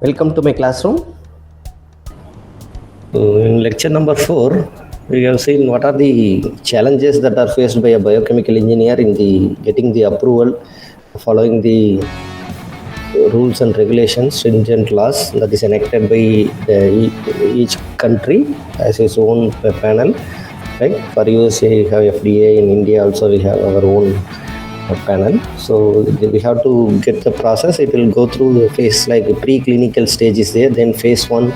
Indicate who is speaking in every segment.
Speaker 1: Welcome to my classroom. In lecture number 4, we have seen what are the challenges that are faced by a biochemical engineer in the getting the approval, following the rules and regulations, stringent laws that is enacted by each country as its own panel. Right? For USA, we have FDA. In India, also we have our own panel. So we have to get the process. It will go through the phase like preclinical stages there, then phase 1,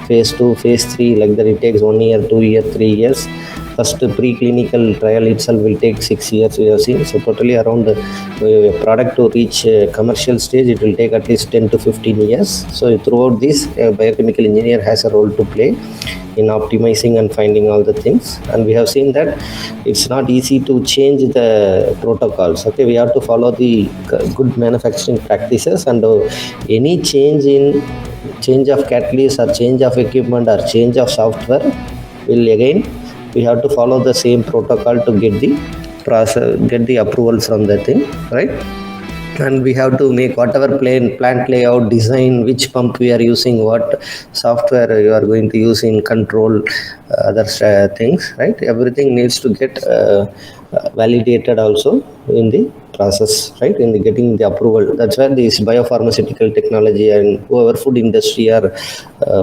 Speaker 1: phase 2, phase 3, like that. It takes 1 year, 2 year, 3 years. First preclinical trial itself will take 6 years, we have seen. So totally around a product to reach commercial stage, it will take at least 10 to 15 years. So throughout this, a biochemical engineer has a role to play in optimizing and finding all the things. And we have seen that it's not easy to change the protocols. Okay, we have to follow the good manufacturing practices, and any change of catalyst or change of equipment or change of software will again we have to follow the same protocol to get the process, get the approval from the thing, right? And we have to make whatever plant layout design, which pump we are using, what software you are going to use in control other things, right? Everything needs to get validated also in the process, right? In the getting the approval. That's where this biopharmaceutical technology and whoever food industry or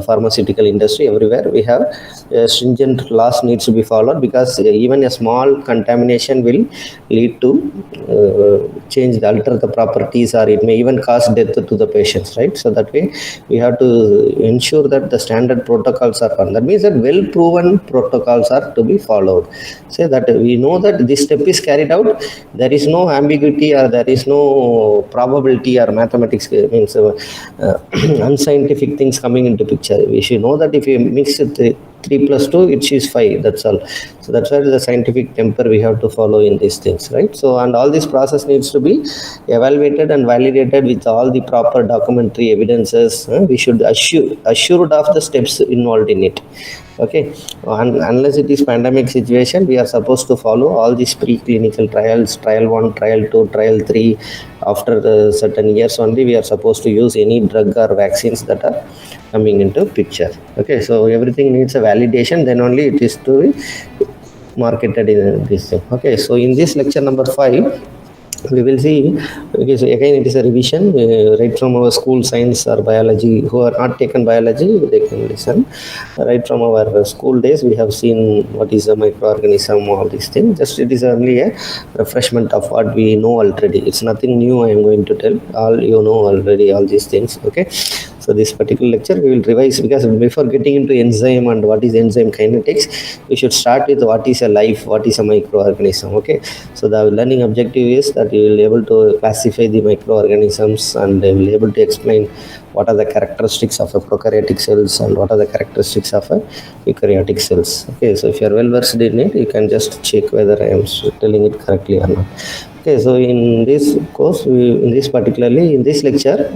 Speaker 1: pharmaceutical industry, everywhere we have stringent laws needs to be followed, because even a small contamination will lead to change the alter the properties, or it may even cause death to the patients, right? So that way we have to ensure that the standard protocols are followed. That means that well proven protocols are to be followed. Say that we know that this step is carried out, there is no ambiguity or there is no probability or mathematics means unscientific things coming into picture. We should know that if you mix it 3 plus 2, it is 5. That's all. So that's why the scientific temper we have to follow in these things, right? So, and all this process needs to be evaluated and validated with all the proper documentary evidences. We should assured of the steps involved in it. Okay, and unless it is pandemic situation, we are supposed to follow all these preclinical trials, trial 1, trial 2, trial 3. After certain years only, we are supposed to use any drug or vaccines that are coming into picture. Okay, so everything needs a validation, then only it is to be marketed in this thing. Okay, so in this lecture number 5, we will see. Okay, so again it is a revision, right from our school science or biology. Who are not taken biology, they can listen. Right from our school days, we have seen what is a microorganism, all these things. Just it is only a refreshment of what we know already. It's nothing new I am going to tell. All you know already, all these things. Okay, so this particular lecture we will revise, because before getting into enzyme and what is enzyme kinetics, we should start with what is a life, what is a microorganism. Okay, so the learning objective is that you will be able to classify the microorganisms, and they will be able to explain what are the characteristics of a prokaryotic cells and what are the characteristics of a eukaryotic cells. Okay, so if you are well versed in it, you can just check whether I am telling it correctly or not. Okay, so in this course, in this lecture,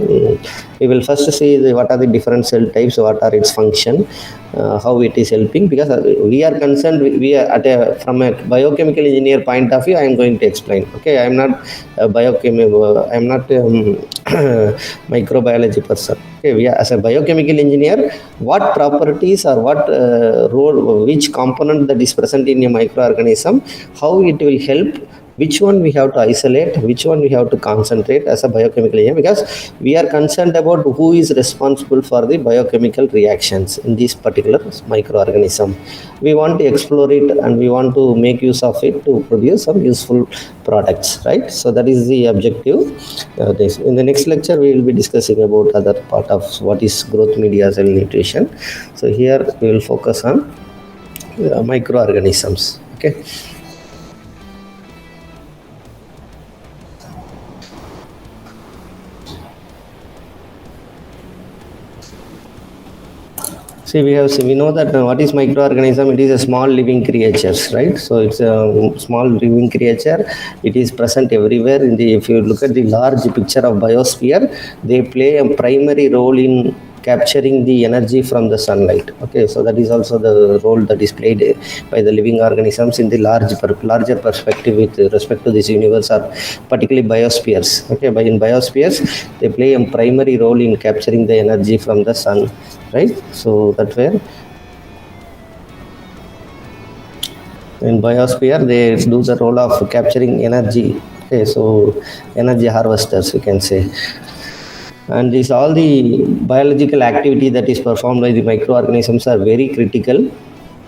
Speaker 1: we will first see what are the different cell types, what are its function, how it is helping. Because we are concerned, we are from a biochemical engineer point of view, I am going to explain. Okay, I am not a I am not microbiology person. Okay, we are, as a biochemical engineer, what properties or what role, which component that is present in a microorganism, how it will help, which one we have to isolate, which one we have to concentrate as a biochemical engineer, because we are concerned about who is responsible for the biochemical reactions in this particular microorganism. We want to explore it and we want to make use of it to produce some useful products, right? So that is the objective. In the next lecture, we will be discussing about other part of what is growth media, cell nutrition. So here we will focus on microorganisms. Okay. See, we know that what is microorganism? It is a small living creatures, right? So it's a small living creature. It is present everywhere. If you look at the large picture of biosphere, they play a primary role in capturing the energy from the sunlight. Okay, so that is also the role that is played by the living organisms in the larger perspective with respect to this universe, or particularly biospheres. Okay, but in biospheres they play a primary role in capturing the energy from the sun, right? So that's where in biosphere they do the role of capturing energy. Okay, so energy harvesters, we can say. And this all the biological activity that is performed by the microorganisms are very critical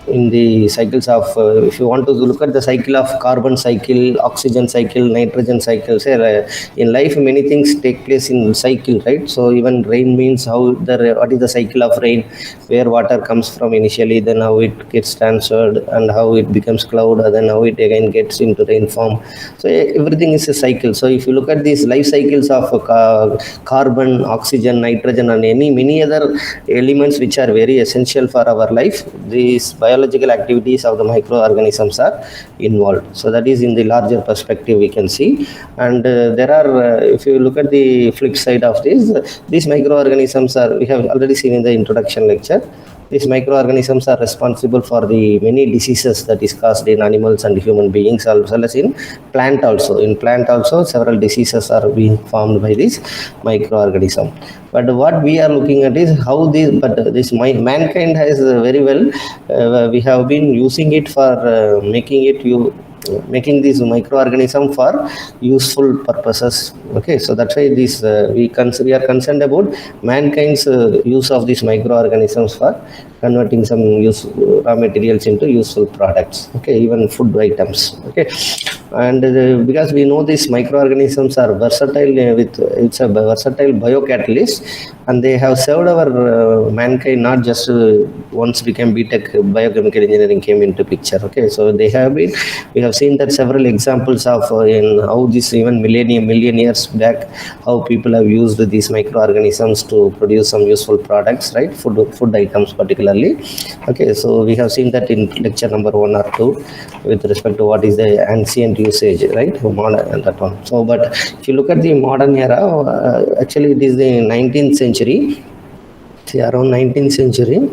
Speaker 1: in the cycles of if you want to look at the cycle of carbon cycle, oxygen cycle, nitrogen cycle, say in life many things take place in cycle, right? So even rain means how the what is the cycle of rain, where water comes from initially, then how it gets transferred, and how it becomes cloud, and then how it again gets into rain form. So everything is a cycle. So if you look at these life cycles of carbon, oxygen, nitrogen, and many other elements which are very essential for our life, these biological activities of the microorganisms are involved. So that is in the larger perspective we can see. And there are if you look at the flip side of this, these microorganisms are, we have already seen in the introduction lecture, these microorganisms are responsible for the many diseases that is caused in animals and human beings, as well as in plant also. In plant also several diseases are being formed by this microorganism. But what we are looking at is how this mankind has very well we have been using it for making these microorganism for useful purposes. Okay, so that's why this we are concerned about mankind's use of these microorganisms for converting some raw materials into useful products. Okay, even food items. Okay, and because we know these microorganisms are versatile it's a versatile biocatalyst, and they have served our mankind not just once became BTech biochemical engineering came into picture. Okay, so we have seen that several examples of in how this even million years back, how people have used these microorganisms to produce some useful products, right? Food items particularly. Okay, so we have seen that in lecture number 1 or 2 with respect to what is the ancient usage, right? Modern and that one. So but if you look at the modern era, actually it is the 19th century. See, around 19th century.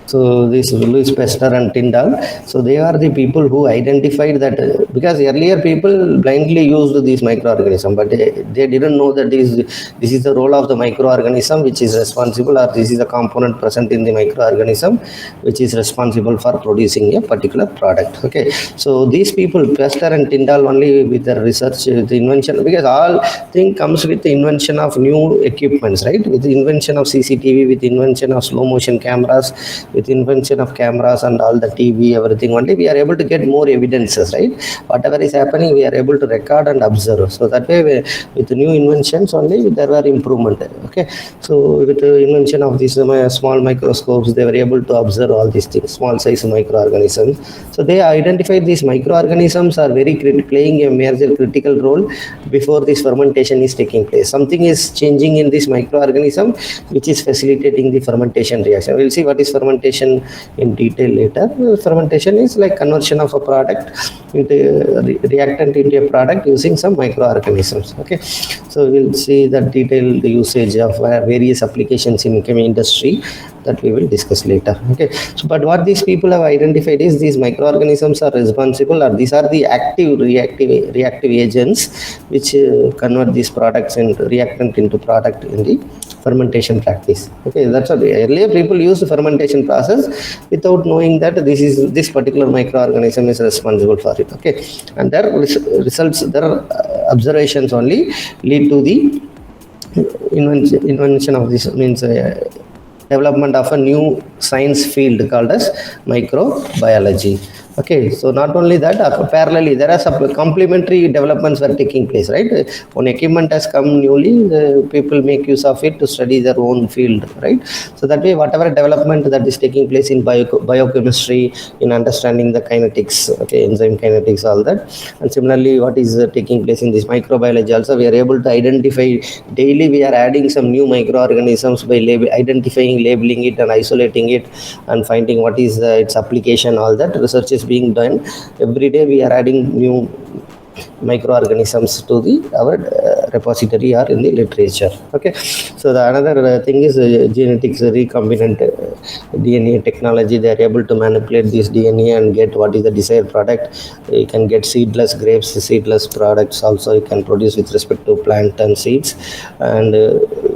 Speaker 1: So this Louis Pasteur and Tyndall, so they are the people who identified that because earlier people blindly used these microorganisms, but they didn't know that this is the role of the microorganism which is responsible, or this is a component present in the microorganism which is responsible for producing a particular product. Okay, so these people, Pasteur and Tyndall, only with their research, the invention, because all thing comes with the invention of new equipments, right? With the invention of CCTV, with the invention of slow motion cameras, with invention of cameras and all the TV, everything, only we are able to get more evidences, right? Whatever is happening, we are able to record and observe. So that way, with the new inventions only, there were improvement. Okay, so with the invention of these small microscopes, they were able to observe all these things, small size microorganisms. So they identified these microorganisms are playing a major critical role before this fermentation is taking place. Something is changing in this microorganism which is facilitating the fermentation reaction. We'll see what is fermentation in detail later. Fermentation is like conversion of a product into reactant into a product using some microorganisms. Okay, so we'll see the detailed usage of various applications in chemical industry that we will discuss later. Okay, so but what these people have identified is these microorganisms are responsible, or these are the active reactive agents which convert these products and reactant into product in the fermentation practice. Okay, that's what earlier people used the fermentation process without knowing that this particular microorganism is responsible for it. Okay, and their results, their observations only lead to the invention of this, means development of a new science field called as microbiology. Okay, so not only that, parallelly there are some complementary developments were taking place, right? When equipment has come newly, the people make use of it to study their own field, right? So that way, whatever development that is taking place in biochemistry, in understanding the kinetics, okay, enzyme kinetics, all that, and similarly what is taking place in this microbiology also, we are able to identify daily. We are adding some new microorganisms by identifying, labeling it, and isolating it, and finding what is its application. All that research is being done every day. We are adding new microorganisms to our repository or in the literature. Okay, so the another thing is genetics recombinant DNA technology. They are able to manipulate this DNA and get what is the desired product. You can get seedless grapes, seedless products also you can produce with respect to plant and seeds, and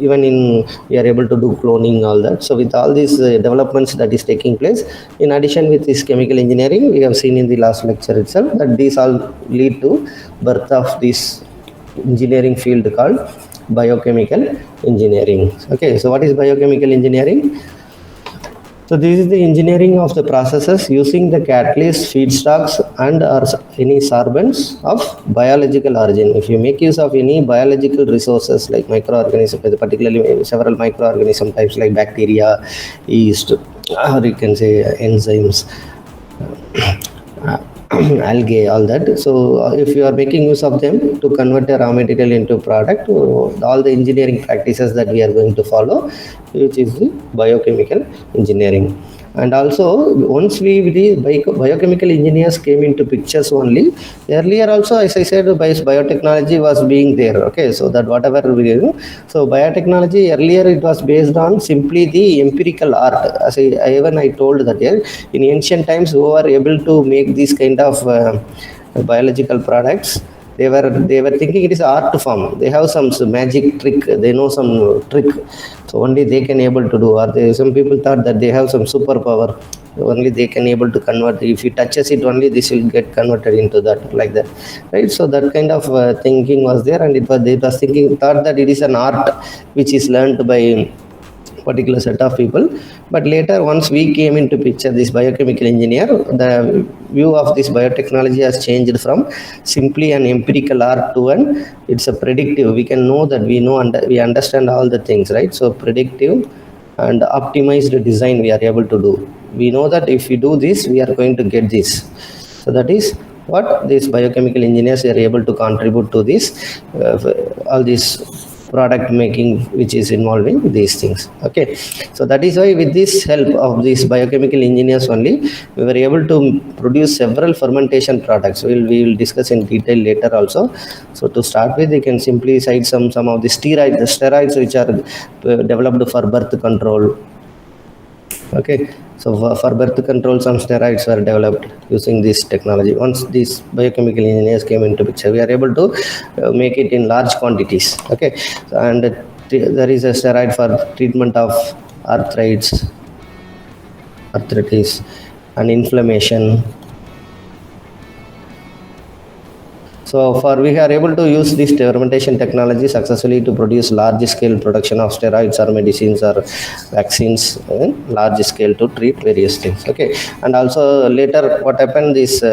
Speaker 1: even in we are able to do cloning, all that. So with all these developments that is taking place, in addition with this chemical engineering, we have seen in the last lecture itself that these all lead to birth of this engineering field called biochemical engineering. Okay, so what is biochemical engineering? So this is the engineering of the processes using the catalyst, feedstocks, and or any sorbents of biological origin. If you make use of any biological resources like microorganisms, particularly several microorganism types like bacteria, yeast, or you can say enzymes, algae, all that. So if you are making use of them to convert a raw material into product, all the engineering practices that we are going to follow, which is the biochemical engineering. And also once the biochemical engineers came into pictures only, earlier also, as I said, biotechnology was being there. Okay, so that whatever we do, so biotechnology earlier it was based on simply the empirical art. As I told that here, in ancient times who were able to make these kind of biological products, they were thinking it is art form. They have some magic trick, they know some trick, so only they can able to do. Or some people thought that they have some superpower, only they can able to convert. If he touches it, only this will get converted into that, like that, right? So that kind of thinking was there, and it was thinking, thought that it is an art which is learned by particular set of people. But later, once we came into picture, this biochemical engineer, the view of this biotechnology has changed from simply an empirical art to an, it's a predictive. We can know that we understand all the things, right? So predictive and optimized design we are able to do. We know that if we do this, we are going to get this. So that is what these biochemical engineers are able to contribute to this, all these product making which is involving these things. Okay, so that is why with this help of these biochemical engineers only, we were able to produce several fermentation products. We will discuss in detail later also. So to start with, we can simply cite some of the steroids which are developed for birth control. Okay, so for birth control, some steroids were developed using this technology. Once these biochemical engineers came into picture, we are able to make it in large quantities. Okay, and there is a steroid for treatment of arthritis and inflammation. So for we are able to use this fermentation technology successfully to produce large scale production of steroids or medicines or vaccines in large scale to treat various things. Okay, and also later what happened is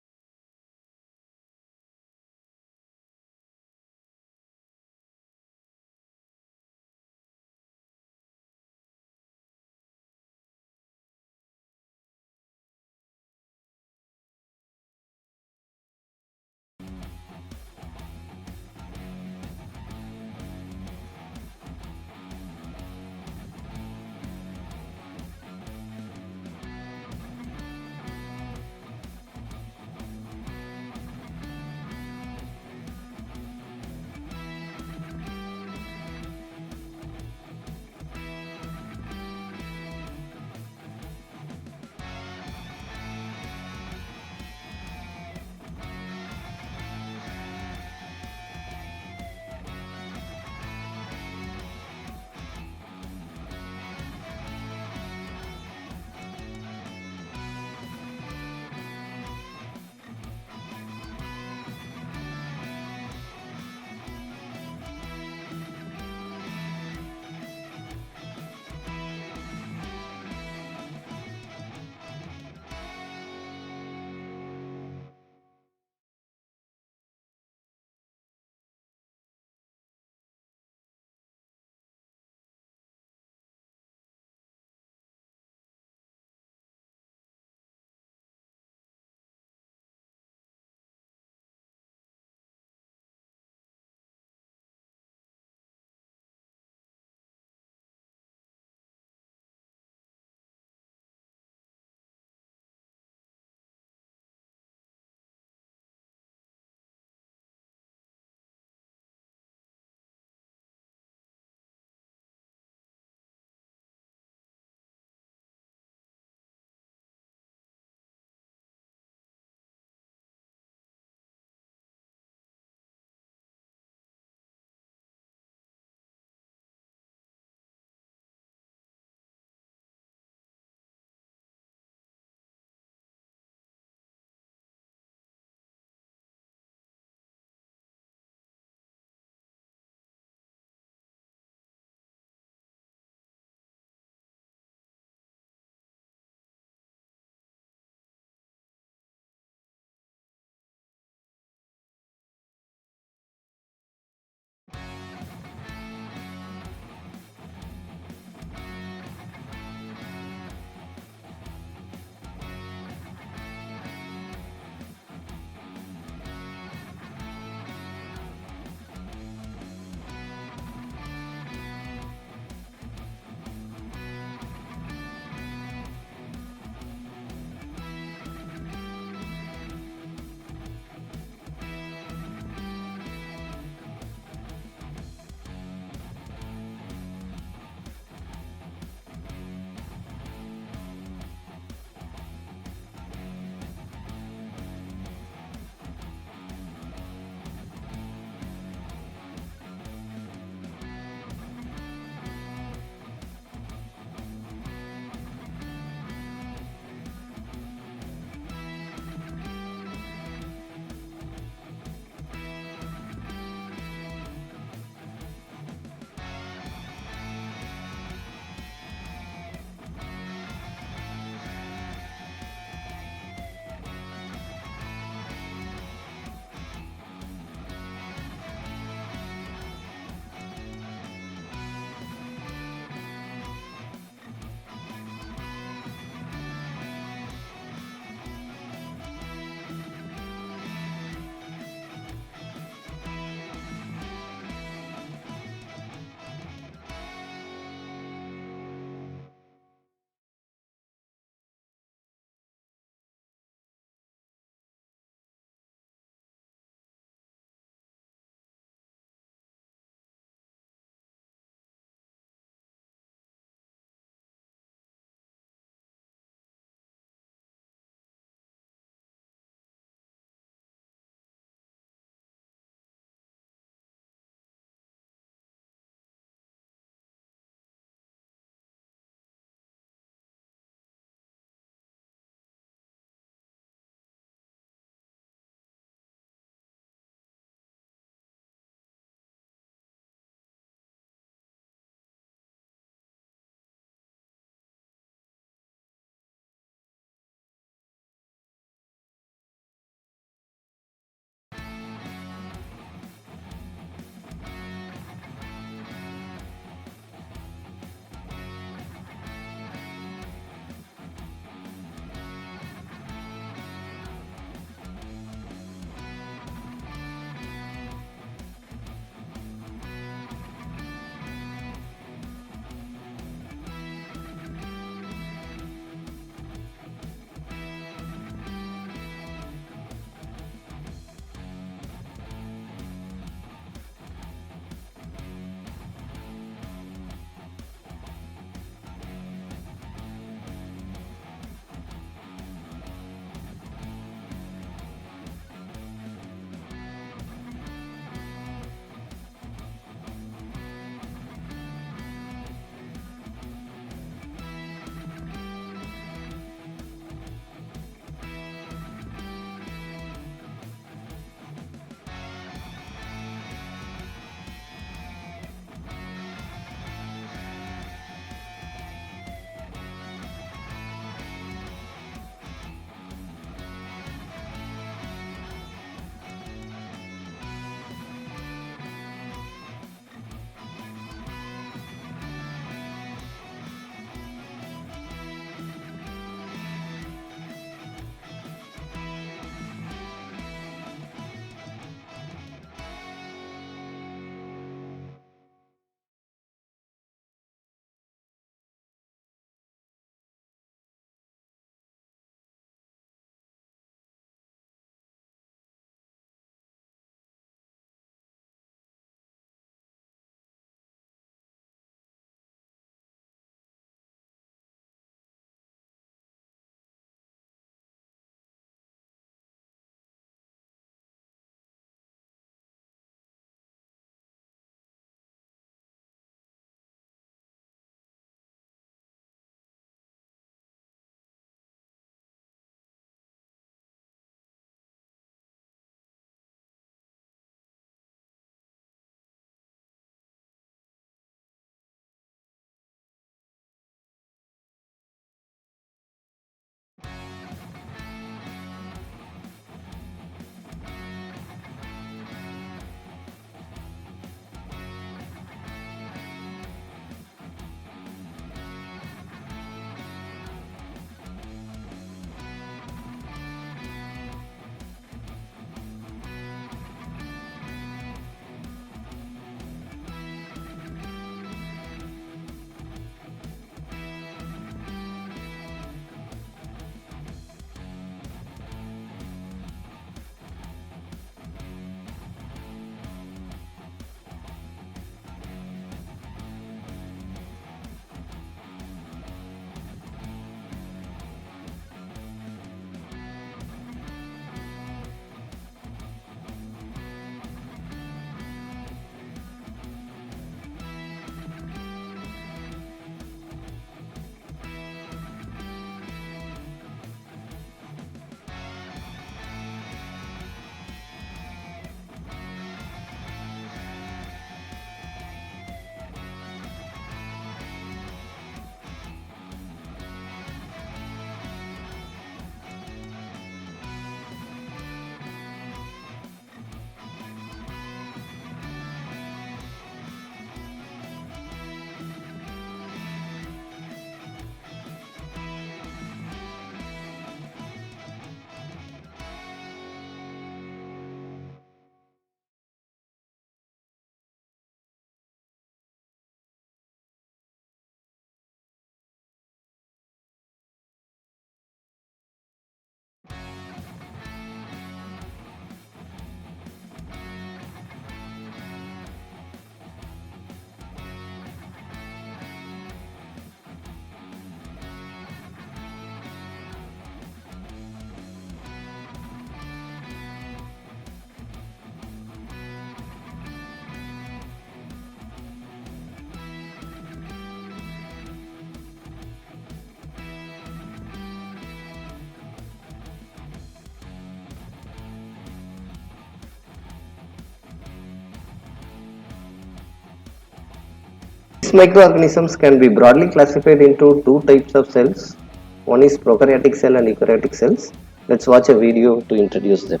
Speaker 1: These microorganisms can be broadly classified into two types of cells. One is prokaryotic cell and eukaryotic cells. Let's watch a video to introduce them.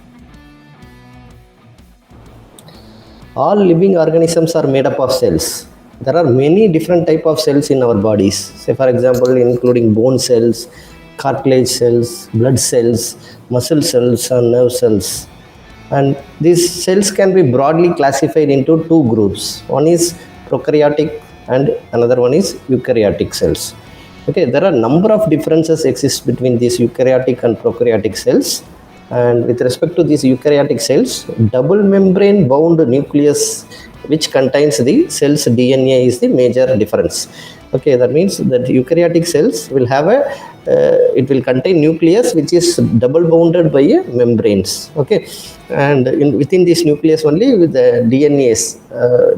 Speaker 1: All living organisms are made up of cells. There are many different type of cells in our bodies. Say for example, including bone cells, cartilage cells, blood cells, muscle cells and nerve cells. And these cells can be broadly classified into two groups. One is prokaryotic and another one is eukaryotic cells. Okay, there are number of differences exist between these eukaryotic and prokaryotic cells. And with respect to these eukaryotic cells, double membrane bound nucleus which contains the cell's DNA is the major difference. Okay, that means that eukaryotic cells will have it will contain nucleus which is double bounded by membranes. Okay, and within this nucleus only with the DNAs,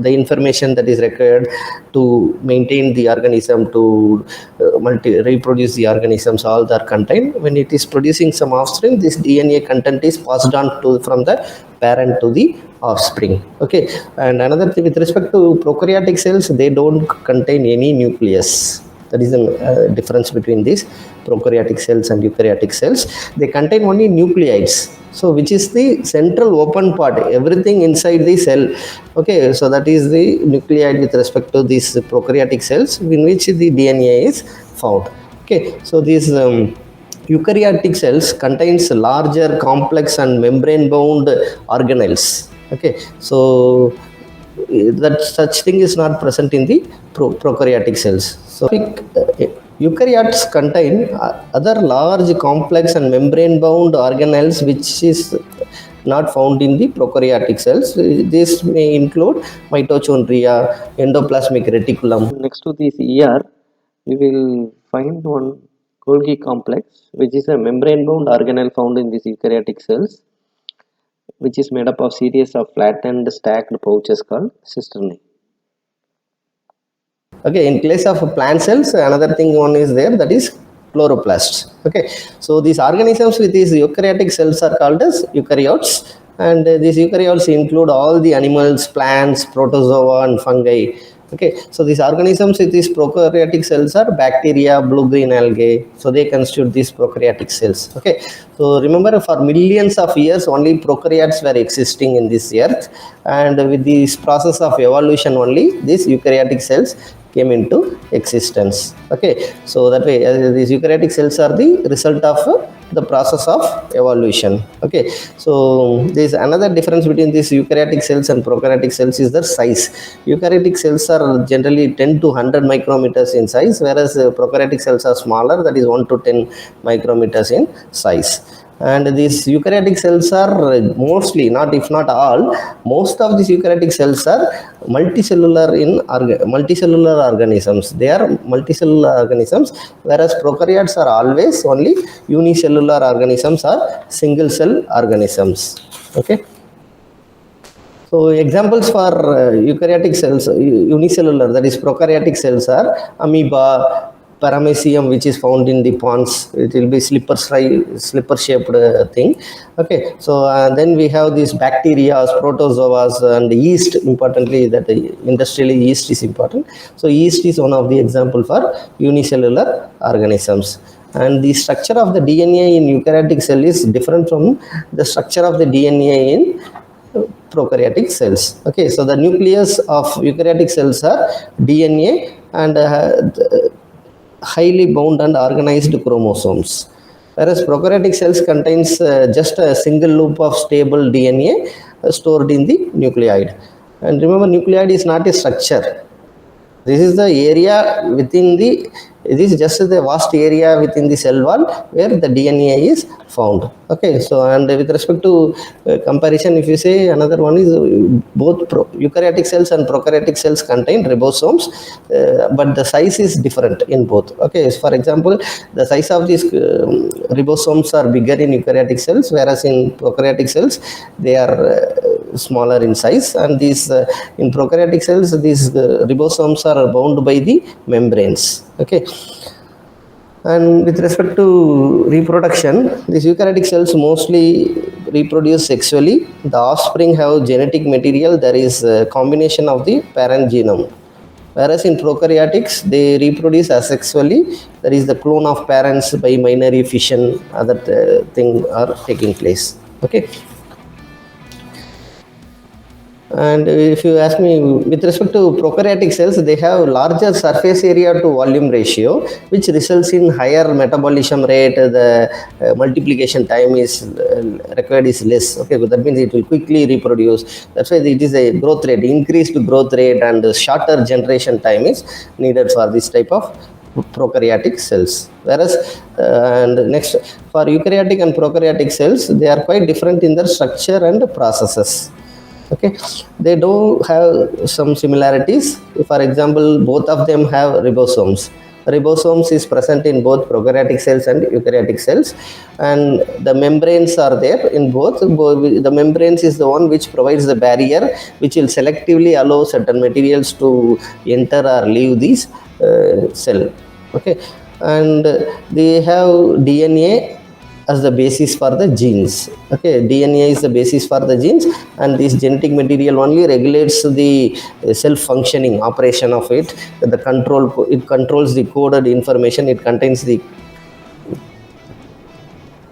Speaker 1: the information that is required to maintain the organism, to reproduce the organisms, all that contained. When it is producing some offspring, this DNA content is passed on from the parent to the offspring. Okay, and another thing with respect to prokaryotic cells, they don't contain any nucleus. That is the difference between these prokaryotic cells and eukaryotic cells. They contain only nucleides, so which is the central open part, everything inside the cell. Okay, so that is the nucleide with respect to these prokaryotic cells in which the DNA is found. Okay, so these eukaryotic cells contains larger, complex and membrane bound organelles. Okay, so that such thing is not present in the prokaryotic cells. So eukaryotes contain other large, complex and membrane bound organelles which is not found in the prokaryotic cells. This may include mitochondria, endoplasmic reticulum. Next to this ER, we will find one Golgi complex, which is a membrane bound organelle found in these eukaryotic cells, which is made up of series of flattened stacked pouches called cisternae. Okay, in place of plant cells, another thing one is there, that is chloroplasts. Okay, so these organisms with these eukaryotic cells are called as eukaryotes, and these eukaryotes include all the animals, plants, protozoa and fungi. Okay, so these organisms with these prokaryotic cells are bacteria, blue-green algae, so they constitute these prokaryotic cells. Okay, so remember, for millions of years only prokaryotes were existing in this earth, and with this process of evolution only these eukaryotic cells came into existence. Okay, so that way these eukaryotic cells are the result of the process of evolution. Okay, so there is another difference between these eukaryotic cells and prokaryotic cells is their size. Eukaryotic cells are generally 10 to 100 micrometers in size, whereas prokaryotic cells are smaller, that is 1 to 10 micrometers in size. And these eukaryotic cells are mostly, not if not all, most of these eukaryotic cells are multicellular organisms. They are multicellular organisms, whereas prokaryotes are always only unicellular organisms or single cell organisms. Okay, so examples for eukaryotic cells, unicellular, that is prokaryotic cells, are amoeba, paramecium, which is found in the ponds. It will be slipper shaped thing. Okay, so then we have these bacteria, protozoas and yeast. Importantly, that industrially yeast is important. So yeast is one of the example for unicellular organisms. And the structure of the DNA in eukaryotic cell is different from the structure of the DNA in prokaryotic cells. Okay, so the nucleus of eukaryotic cells are DNA and highly bound and organized chromosomes, whereas prokaryotic cells contains just a single loop of stable DNA stored in the nucleide. And remember, nucleide is not a structure. This is the area within the, this is just the vast area within the cell wall where the DNA is found. Okay, so and with respect to comparison, if you say another one is both eukaryotic cells and prokaryotic cells contain ribosomes, but the size is different in both. Okay, so for example, the size of these ribosomes are bigger in eukaryotic cells, whereas in prokaryotic cells they are smaller in size, and these in prokaryotic cells these ribosomes are bound by the membranes. Okay, and with respect to reproduction, these eukaryotic cells mostly reproduce sexually. The offspring have genetic material, there is a combination of the parent genome. Whereas in prokaryotics, they reproduce asexually. There is the clone of parents by binary fission, other thing are taking place. Okay. And if you ask me, with respect to prokaryotic cells, they have larger surface area to volume ratio, which results in higher metabolism rate. The multiplication time is required is less. Okay, but that means it will quickly reproduce. That's why it is a growth rate, increased growth rate, and shorter generation time is needed for this type of prokaryotic cells. Whereas and next, for eukaryotic and prokaryotic cells, they are quite different in their structure and processes. Okay, they do have some similarities. For example, both of them have ribosomes is present in both prokaryotic cells and eukaryotic cells, and the membranes are there in both. The membranes is the one which provides the barrier, which will selectively allow certain materials to enter or leave this cell. Okay, and they have DNA as the basis for the genes. Okay, DNA is the basis for the genes, and this genetic material only regulates the self functioning operation of it. The control, it controls the coded information, it contains the.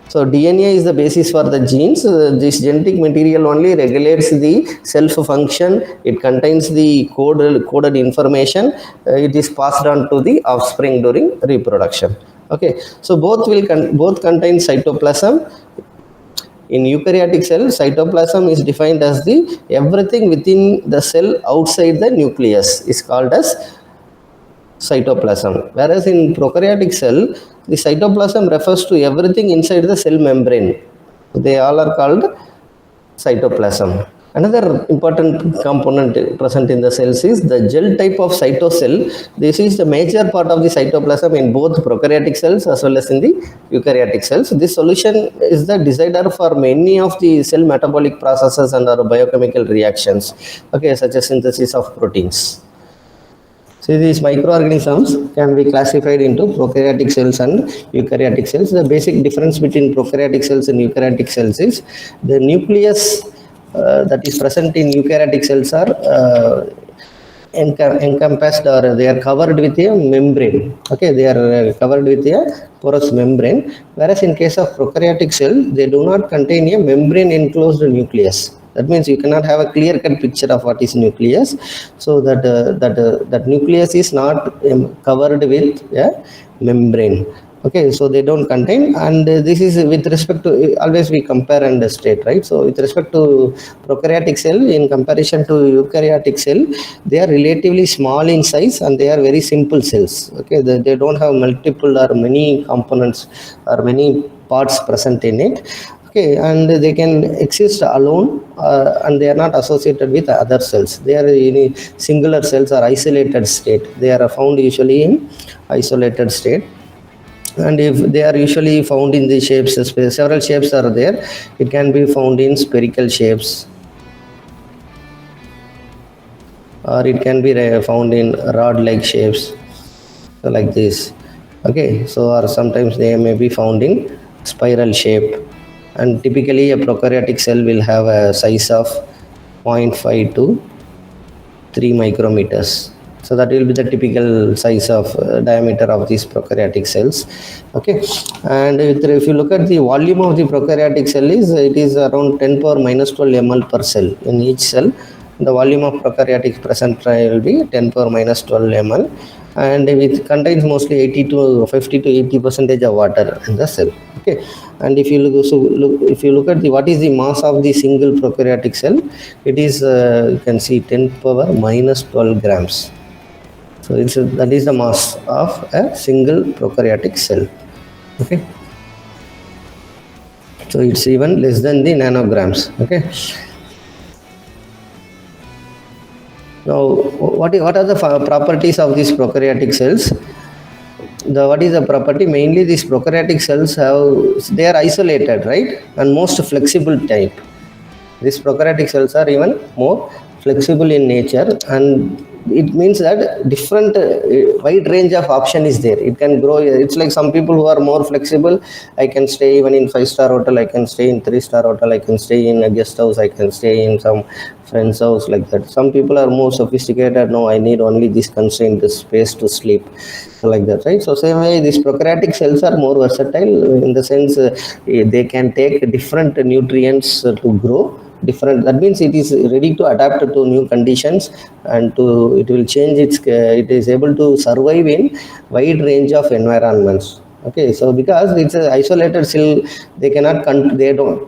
Speaker 1: So DNA is the basis for the genes. This genetic material only regulates the self function. It contains the coded information. It is passed on to the offspring during reproduction. Okay, so both contain cytoplasm. In eukaryotic cell, cytoplasm is defined as the everything within the cell outside the nucleus is called as cytoplasm. Whereas in prokaryotic cell, the cytoplasm refers to everything inside the cell membrane. They all are called cytoplasm. Another important component present in the cells is the gel type of cytocell. This is the major part of the cytoplasm in both prokaryotic cells as well as in the eukaryotic cells. This solution is the decider for many of the cell metabolic processes and our biochemical reactions, okay, such as synthesis of proteins. See, these microorganisms can be classified into prokaryotic cells and eukaryotic cells. The basic difference between prokaryotic cells and eukaryotic cells is the nucleus that is present in eukaryotic cells are encompassed, or they are covered with a membrane. Okay, they are covered with a porous membrane, whereas in case of prokaryotic cell, they do not contain a membrane enclosed nucleus. That means you cannot have a clear cut picture of what is nucleus. So that nucleus is not covered with a membrane. Okay, so they don't contain, and this is with respect to, always we compare and state, right? So with respect to prokaryotic cell in comparison to eukaryotic cell, they are relatively small in size and they are very simple cells. Okay, they don't have multiple or many components or many parts present in it. Okay, and they can exist alone, and they are not associated with other cells. They are in singular cells or isolated state. They are found usually in isolated state, and if they are usually found in the shapes, several shapes are there. It can be found in spherical shapes, or it can be found in rod like shapes, like this. Okay, so or sometimes they may be found in spiral shape, and typically a prokaryotic cell will have a size of 0.5 to 3 micrometers. So that will be the typical size of diameter of these prokaryotic cells. Okay, and if you look at the volume of the prokaryotic cell, it is around 10 power minus 12 ml per cell in each cell. The volume of prokaryotic present will be 10 power minus 12 ml, and it contains mostly 80 to 50 to 80% of water in the cell. Okay, and if you look at the what is the mass of the single prokaryotic cell, it is you can see 10 power minus 12 grams. So that is the mass of a single prokaryotic cell. Okay, so it's even less than the nanograms. Okay, now what are the properties of these prokaryotic cells? What is the property? Mainly these prokaryotic cells they are isolated, right, and most flexible type. These prokaryotic cells are even more flexible in nature, and it means that different wide range of option is there. It can grow. It's like some people who are more flexible. I can stay even in 5-star hotel, I can stay in 3-star hotel, I can stay in a guest house, I can stay in some friend's house, like that. Some people are more sophisticated. No, I need only this constraint, this space to sleep, like that, right? So same way these prokaryotic cells are more versatile in the sense they can take different nutrients to grow different. That means it is ready to adapt to new conditions, and to it will change its it is able to survive in wide range of environments. Okay, so because it's an isolated cell, they cannot they don't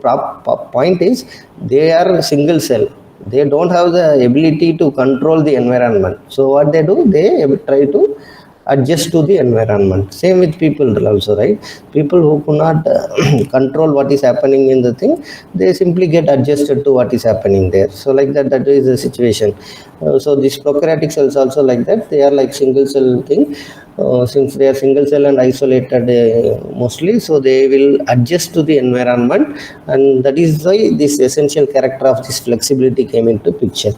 Speaker 1: point is they are single cell, they don't have the ability to control the environment. So what they do, they try to adjust to the environment. Same with people also, right? People who could not control what is happening in the thing, they simply get adjusted to what is happening there. So like that, that is the situation. So these prokaryotic cells also like that, they are like single cell thing. Since they are single cell and isolated mostly, so they will adjust to the environment, and that is why this essential character of this flexibility came into picture.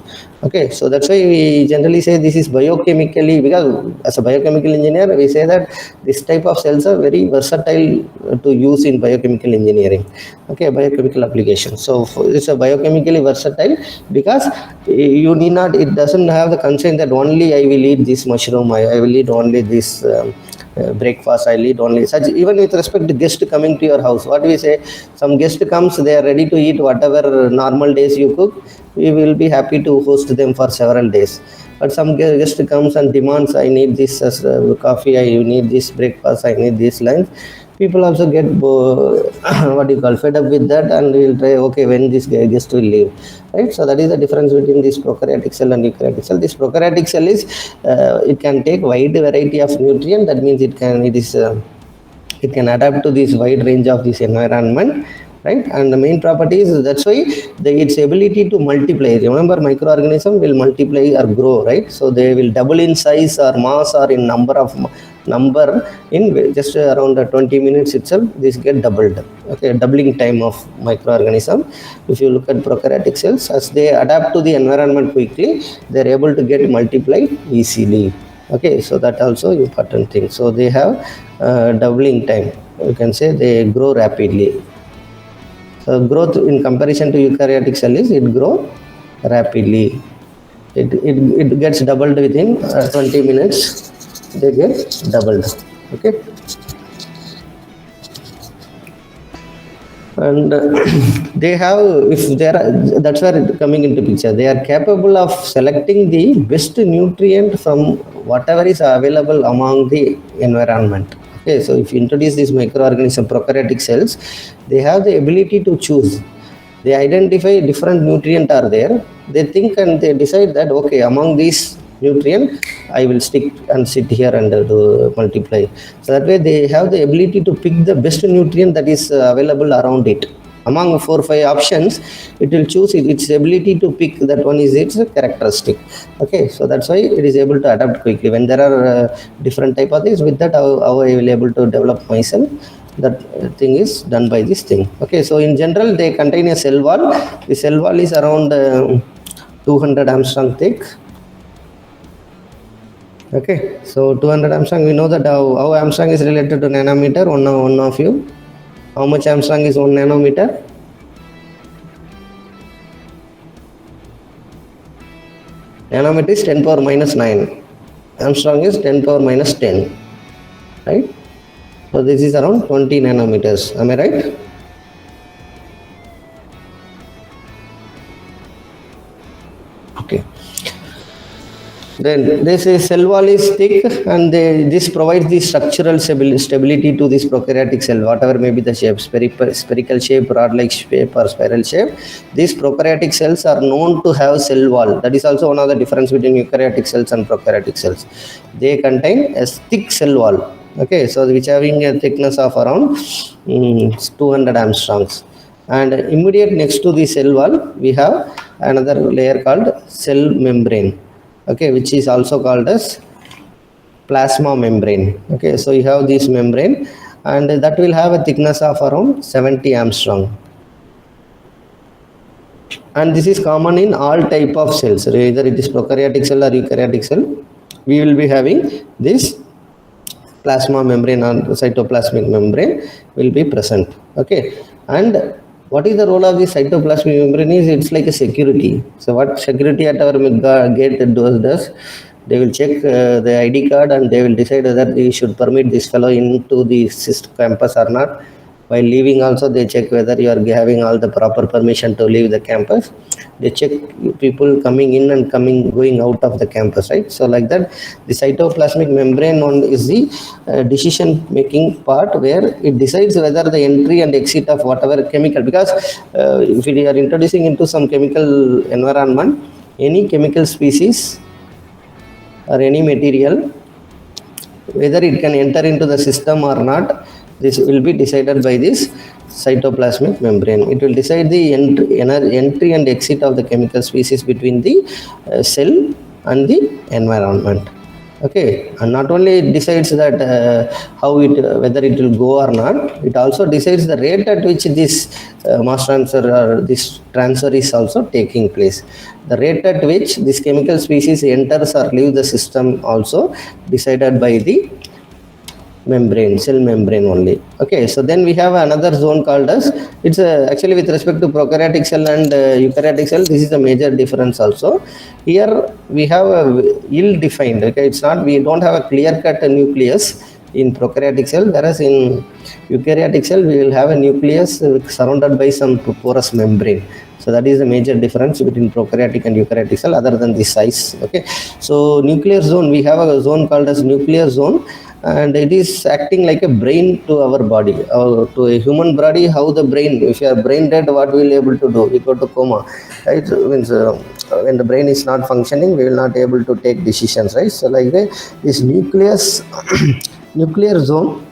Speaker 1: Okay, so that's why we generally say this is biochemically, because as a biochemical engineer we say that this type of cells are very versatile to use in biochemical engineering. Okay, biochemical application. So it's a biochemically versatile because you need not, it doesn't have the constraint that only I will eat this mushroom, I will eat only this breakfast, I eat only such. Even with respect to guest coming to your house, what we say, some guest comes, they are ready to eat whatever normal days you cook, we will be happy to host them for several days. But some guest comes and demands, I need this as coffee, I need this breakfast, I need this lunch. People also get what you call fed up with that, and will try, okay, when this guest will leave, right? So that is the difference between this prokaryotic cell and eukaryotic cell. This prokaryotic cell is it can take wide variety of nutrient. That means it can adapt to this wide range of this environment, right? And the main property is, that's why its ability to multiply. Remember, microorganism will multiply or grow, right? So they will double in size or mass or in number in just around 20 minutes itself. This get doubled. Okay, doubling time of microorganism. If you look at prokaryotic cells, as they adapt to the environment quickly, they are able to get multiplied easily. Okay, so that also important thing. So they have doubling time, you can say. They grow rapidly. So growth in comparison to eukaryotic cell is it grow rapidly. It gets doubled within 20 minutes. They get doubled. Okay. And they have, if there are, that's where it coming into picture, they are capable of selecting the best nutrient from whatever is available among the environment. Okay, so if you introduce this microorganism prokaryotic cells, they have the ability to choose. They identify different nutrient are there, they think and they decide that, okay, among these nutrient I will stick and sit here and do multiply. So that way they have the ability to pick the best nutrient that is available around it. Among 4-5 options, it will choose its ability to pick that one is its characteristic. Okay, so that's why it is able to adapt quickly when there are different type of things. With that, how I will able to develop myself, that thing is done by this thing. Okay, so in general they contain a cell wall. The cell wall is around 200 Armstrong thick. Okay, so 200 Armstrong, we know that how Armstrong is related to nanometer. One of you, how much Armstrong is 1 nanometer? Nanometer is 10 power minus 9. Armstrong is 10 power minus 10, right? So this is around 20 nanometers. Am I right? Okay. Then this is cell wall is thick, and this provides the structural stability to this prokaryotic cell, whatever may be the shape, spherical shape, rod-like shape, or spiral shape. These prokaryotic cells are known to have cell wall. That is also one of the difference between eukaryotic cells and prokaryotic cells. They contain a thick cell wall. Okay, so which having a thickness of around 200 Armstrongs. And immediate next to the cell wall, we have another layer called cell membrane. Okay, which is also called as plasma membrane. Okay, so you have this membrane, and that will have a thickness of around 70 Armstrong. and this is common in all type of cells, either it is prokaryotic cell or eukaryotic cell. We will be having this plasma membrane or cytoplasmic membrane will be present. Okay, and what is the role of the cytoplasmic membrane is it's like a security. So what security at our gate does, they will check the ID card and they will decide whether we should permit this fellow into the campus or not. While leaving also they check whether you are having all the proper permission to leave the campus. They check people coming in and going out of the campus, right? So like that, the cytoplasmic membrane one is the decision making part, where it decides whether the entry and exit of whatever chemical, because if we are introducing into some chemical environment, any chemical species or any material, whether it can enter into the system or not, this will be decided by this cytoplasmic membrane. It will decide the entry and exit of the chemical species between the cell and the environment. Okay, and not only it decides that how it whether it will go or not, it also decides the rate at which this mass transfer or this transfer is also taking place. The rate at which this chemical species enters or leaves the system also decided by the membrane, cell membrane only. Okay, so then we have another zone called as, it's actually with respect to prokaryotic cell and eukaryotic cell, this is a major difference also. Here we have a ill defined, okay, it's not, we don't have a clear cut nucleus in prokaryotic cell, whereas in eukaryotic cell we will have a nucleus surrounded by some porous membrane. So that is the major difference between prokaryotic and eukaryotic cell, other than the size. Okay, so nuclear zone, we have a zone called as nuclear zone, and it is acting like a brain to our body, to a human body. How the brain, if you are brain dead, what we will able to do? We go to coma, right? Means when the brain is not functioning, we will not able to take decisions, right? So like this nucleus nuclear zone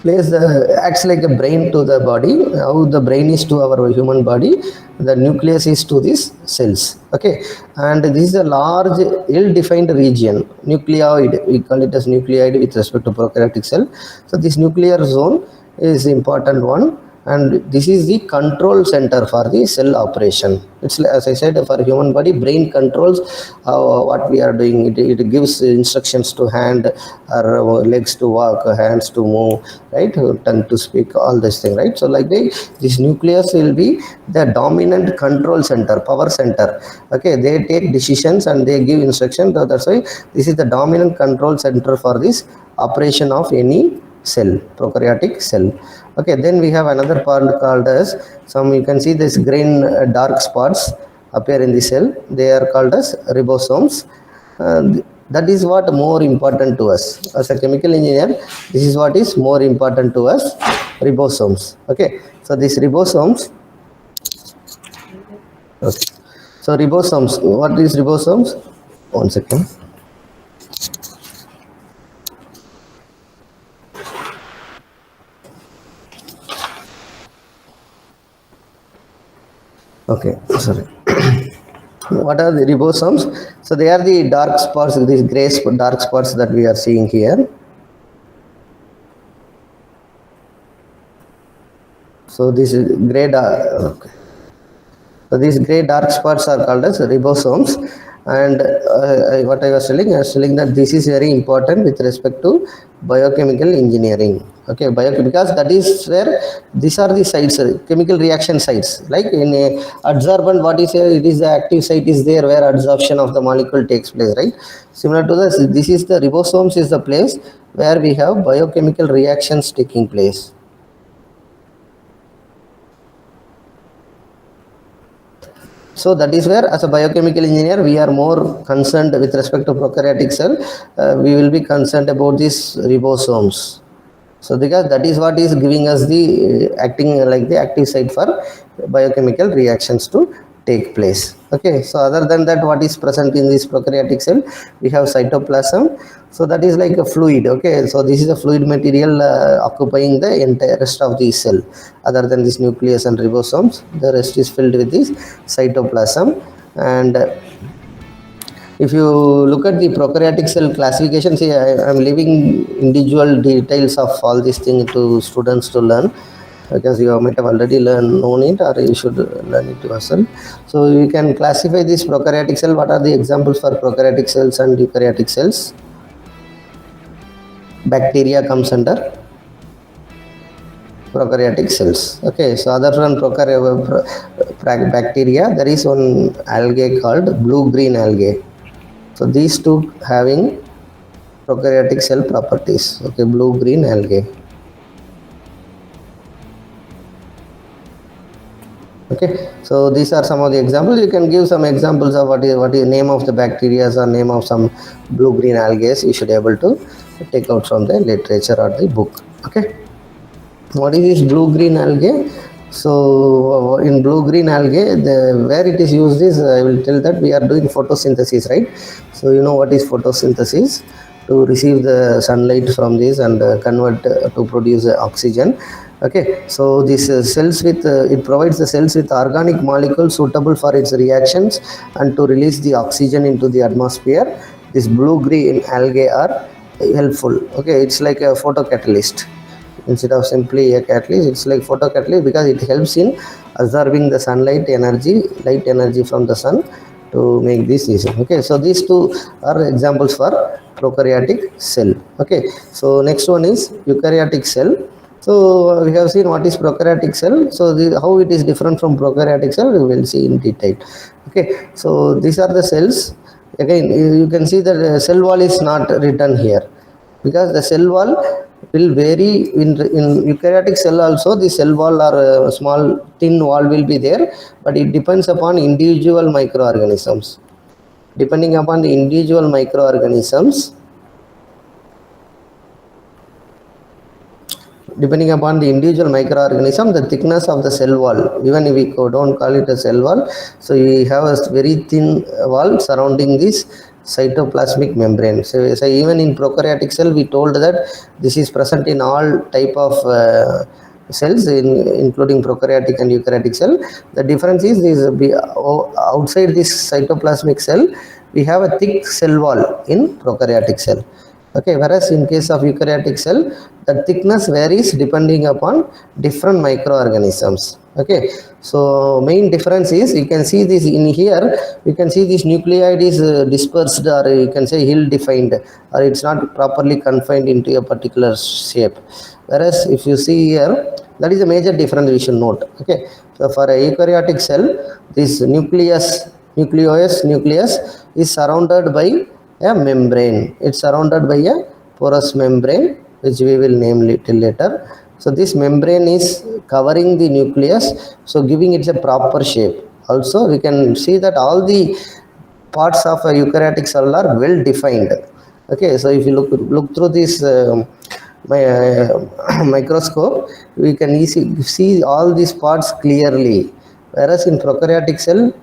Speaker 1: acts like a brain to the body. How the brain is to our human body, the nucleus is to these cells. Okay, and this is a large ill-defined region, nucleoid, we call it as nucleoid with respect to prokaryotic cell. So this nuclear zone is important one, and this is the control center for the cell operation. It's, as I said, for human body, brain controls what we are doing. It gives instructions to hand or legs to walk, hands to move, right, tongue to speak, all this thing, right? So like this nucleus will be the dominant control center, power center. Okay, they take decisions and they give instructions. So that's why this is the dominant control center for this operation of any cell, prokaryotic cell. Okay, then we have another part called as, some you can see this green dark spots appear in the cell, they are called as ribosomes. That is what more important to us as a chemical engineer. This is what is more important to us, ribosomes. Okay, so these ribosomes, okay, so ribosomes, what is ribosomes? One second. Okay, sorry. What are the ribosomes? So they are the dark spots, these gray dark spots that we are seeing here. So this is gray dark. Okay. So these gray dark spots are called as ribosomes. And what I was telling that this is very important with respect to biochemical engineering. Okay, because that is where these are the sites, chemical reaction sites. Like in a adsorbent, what is it is the active site is there where adsorption of the molecule takes place, right? Similar to this is the ribosomes is the place where we have biochemical reactions taking place. So that is where, as a biochemical engineer, we are more concerned with respect to prokaryotic cell. We will be concerned about these ribosomes. So because that is what is giving us the acting like the active site for biochemical reactions to take place. Okay, so other than that, what is present in this prokaryotic cell? We have cytoplasm. So that is like a fluid. Okay, so this is a fluid material occupying the entire rest of the cell. Other than this nucleus and ribosomes, the rest is filled with this cytoplasm. And if you look at the prokaryotic cell classification, see, I am leaving individual details of all these things to students to learn. because you might have already known it, or you should learn it yourself. So you can classify this prokaryotic cell. What are the examples for prokaryotic cells and eukaryotic cells? Bacteria comes under prokaryotic cells. Okay, so other than bacteria, there is one algae called blue-green algae. So these two having prokaryotic cell properties. Okay, blue-green algae. Okay, so these are some of the examples. You can give some examples of what is name of the bacteria or name of some blue-green algae. You should be able to take out from the literature or the book. Okay, what is this blue-green algae? So in blue-green algae, where it is used is, I will tell that we are doing photosynthesis, right? So you know what is photosynthesis? To receive the sunlight from this and convert to produce oxygen. Okay, so this cells with it provides the cells with organic molecules suitable for its reactions and to release the oxygen into the atmosphere. This blue-green algae are helpful. Okay, it's like a photocatalyst. Instead of simply a catalyst, it's like photocatalyst because it helps in absorbing the sunlight energy, light energy from the sun to make this easy. Okay, so these two are examples for prokaryotic cell. Okay, so next one is eukaryotic cell. So we have seen what is prokaryotic cell. So how it is different from prokaryotic cell, we will see in detail. Okay, so these are the cells. Again, you can see that the cell wall is not written here because the cell wall will vary in eukaryotic cell also. The cell wall or small thin wall will be there, but it depends upon individual microorganisms. Depending upon the individual microorganisms, the thickness of the cell wall, even if we don't call it a cell wall, so we have a very thin wall surrounding this cytoplasmic membrane. So even in prokaryotic cell, we told that this is present in all type of cells, including prokaryotic and eukaryotic cell. The difference is outside this cytoplasmic cell, we have a thick cell wall in prokaryotic cell. Okay, whereas in case of eukaryotic cell, the thickness varies depending upon different microorganisms. Okay, so main difference is, you can see this in here, you can see this nucleoid is dispersed, or you can say ill defined, or it's not properly confined into a particular shape. Whereas if you see here, that is a major difference we should note. Okay, so for a eukaryotic cell, this nucleus is surrounded by a membrane. It's surrounded by a porous membrane, which we will name little later. So this membrane is covering the nucleus, so giving it a proper shape. Also, we can see that all the parts of a eukaryotic cell are well defined. Okay, so if you look through this microscope, we can easily see all these parts clearly. Whereas in prokaryotic cell,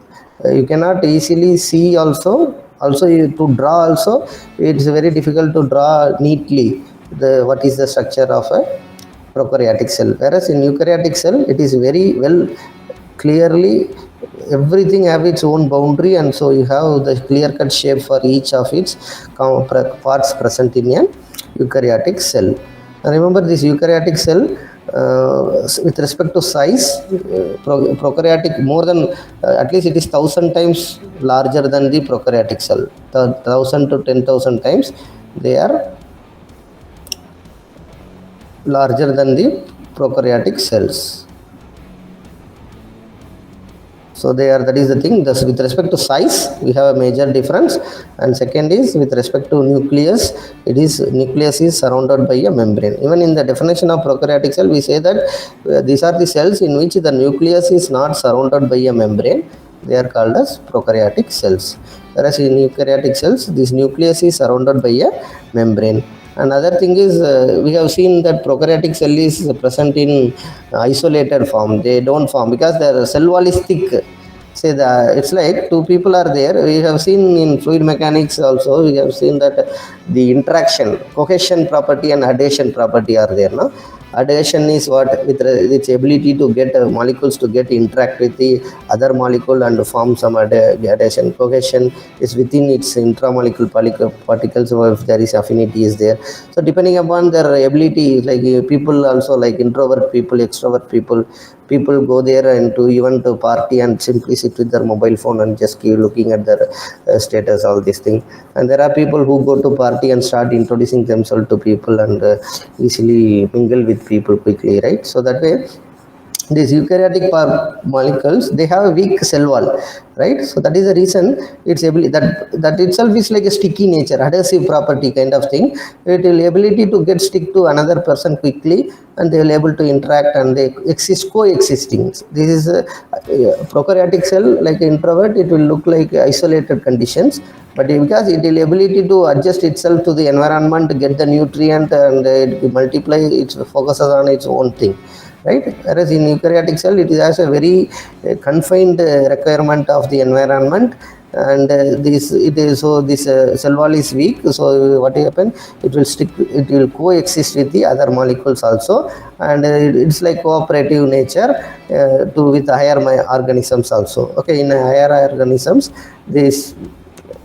Speaker 1: you cannot easily see also to draw also, it's very difficult to draw neatly what is the structure of a prokaryotic cell. Whereas in eukaryotic cell, it is very well clearly, everything have its own boundary, and so you have the clear cut shape for each of its parts present in a eukaryotic cell. And remember, this eukaryotic cell, with respect to size, prokaryotic more than at least it is 1,000 times larger than the prokaryotic cell. 1,000 to 10,000 times they are larger than the prokaryotic cells. So that is the thing. Thus, with respect to size, we have a major difference. And second is with respect to nucleus, nucleus is surrounded by a membrane. Even in the definition of prokaryotic cell, we say that these are the cells in which the nucleus is not surrounded by a membrane. They are called as prokaryotic cells. Whereas in eukaryotic cells, this nucleus is surrounded by a membrane. Another thing is, we have seen that prokaryotic cell is present in isolated form. They don't form because their cell wall is thick. Say that it's like two people are there. We have seen in fluid mechanics also, we have seen that the interaction, cohesion property and adhesion property are there. No? Adhesion is what, with its ability to get molecules to get interact with the other molecule and form some adhesion. Cohesion is within its intramolecule particles, so if there is affinity is there. So depending upon their ability, like people also, like introvert people, extrovert people go there and to even to party and simply sit with their mobile phone and just keep looking at their status, all these things. And there are people who go to party and start introducing themselves to people and easily mingle with people quickly, right? So that way these eukaryotic molecules, they have a weak cell wall, right? So that is the reason its ability, that itself is like a sticky nature, adhesive property kind of thing. It will ability to get stick to another person quickly, and they will able to interact and they exist coexisting. This is a prokaryotic cell, like introvert, it will look like isolated conditions, but because it will ability to adjust itself to the environment, get the nutrient, and it multiply, it focuses on its own thing, right? Whereas in eukaryotic cell, it has a very confined requirement of the environment, and this cell wall is weak. So what will happen, it will stick, it will coexist with the other molecules also, and it's like cooperative nature to with higher organisms also. Okay, in higher organisms, this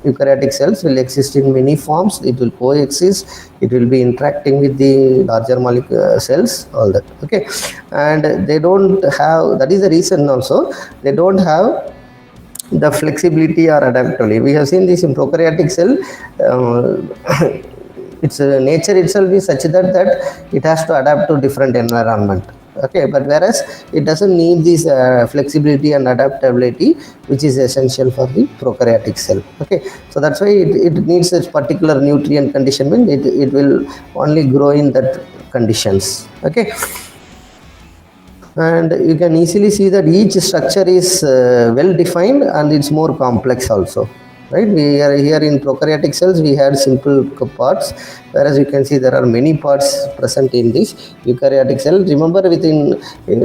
Speaker 1: eukaryotic cells will exist in many forms, it will coexist, it will be interacting with the larger molecule cells, all that. Okay, and they don't have, that is the reason also, they don't have the flexibility or adaptability. We have seen this in prokaryotic cell. Its nature itself is such that it has to adapt to different environment. Okay, but whereas it doesn't need this flexibility and adaptability, which is essential for the prokaryotic cell. Okay, so that's why it needs a particular nutrient condition, when it will only grow in that conditions. Okay, and you can easily see that each structure is well defined, and it's more complex also, right? We are here in prokaryotic cells, we had simple parts, whereas you can see there are many parts present in this eukaryotic cell. Remember, within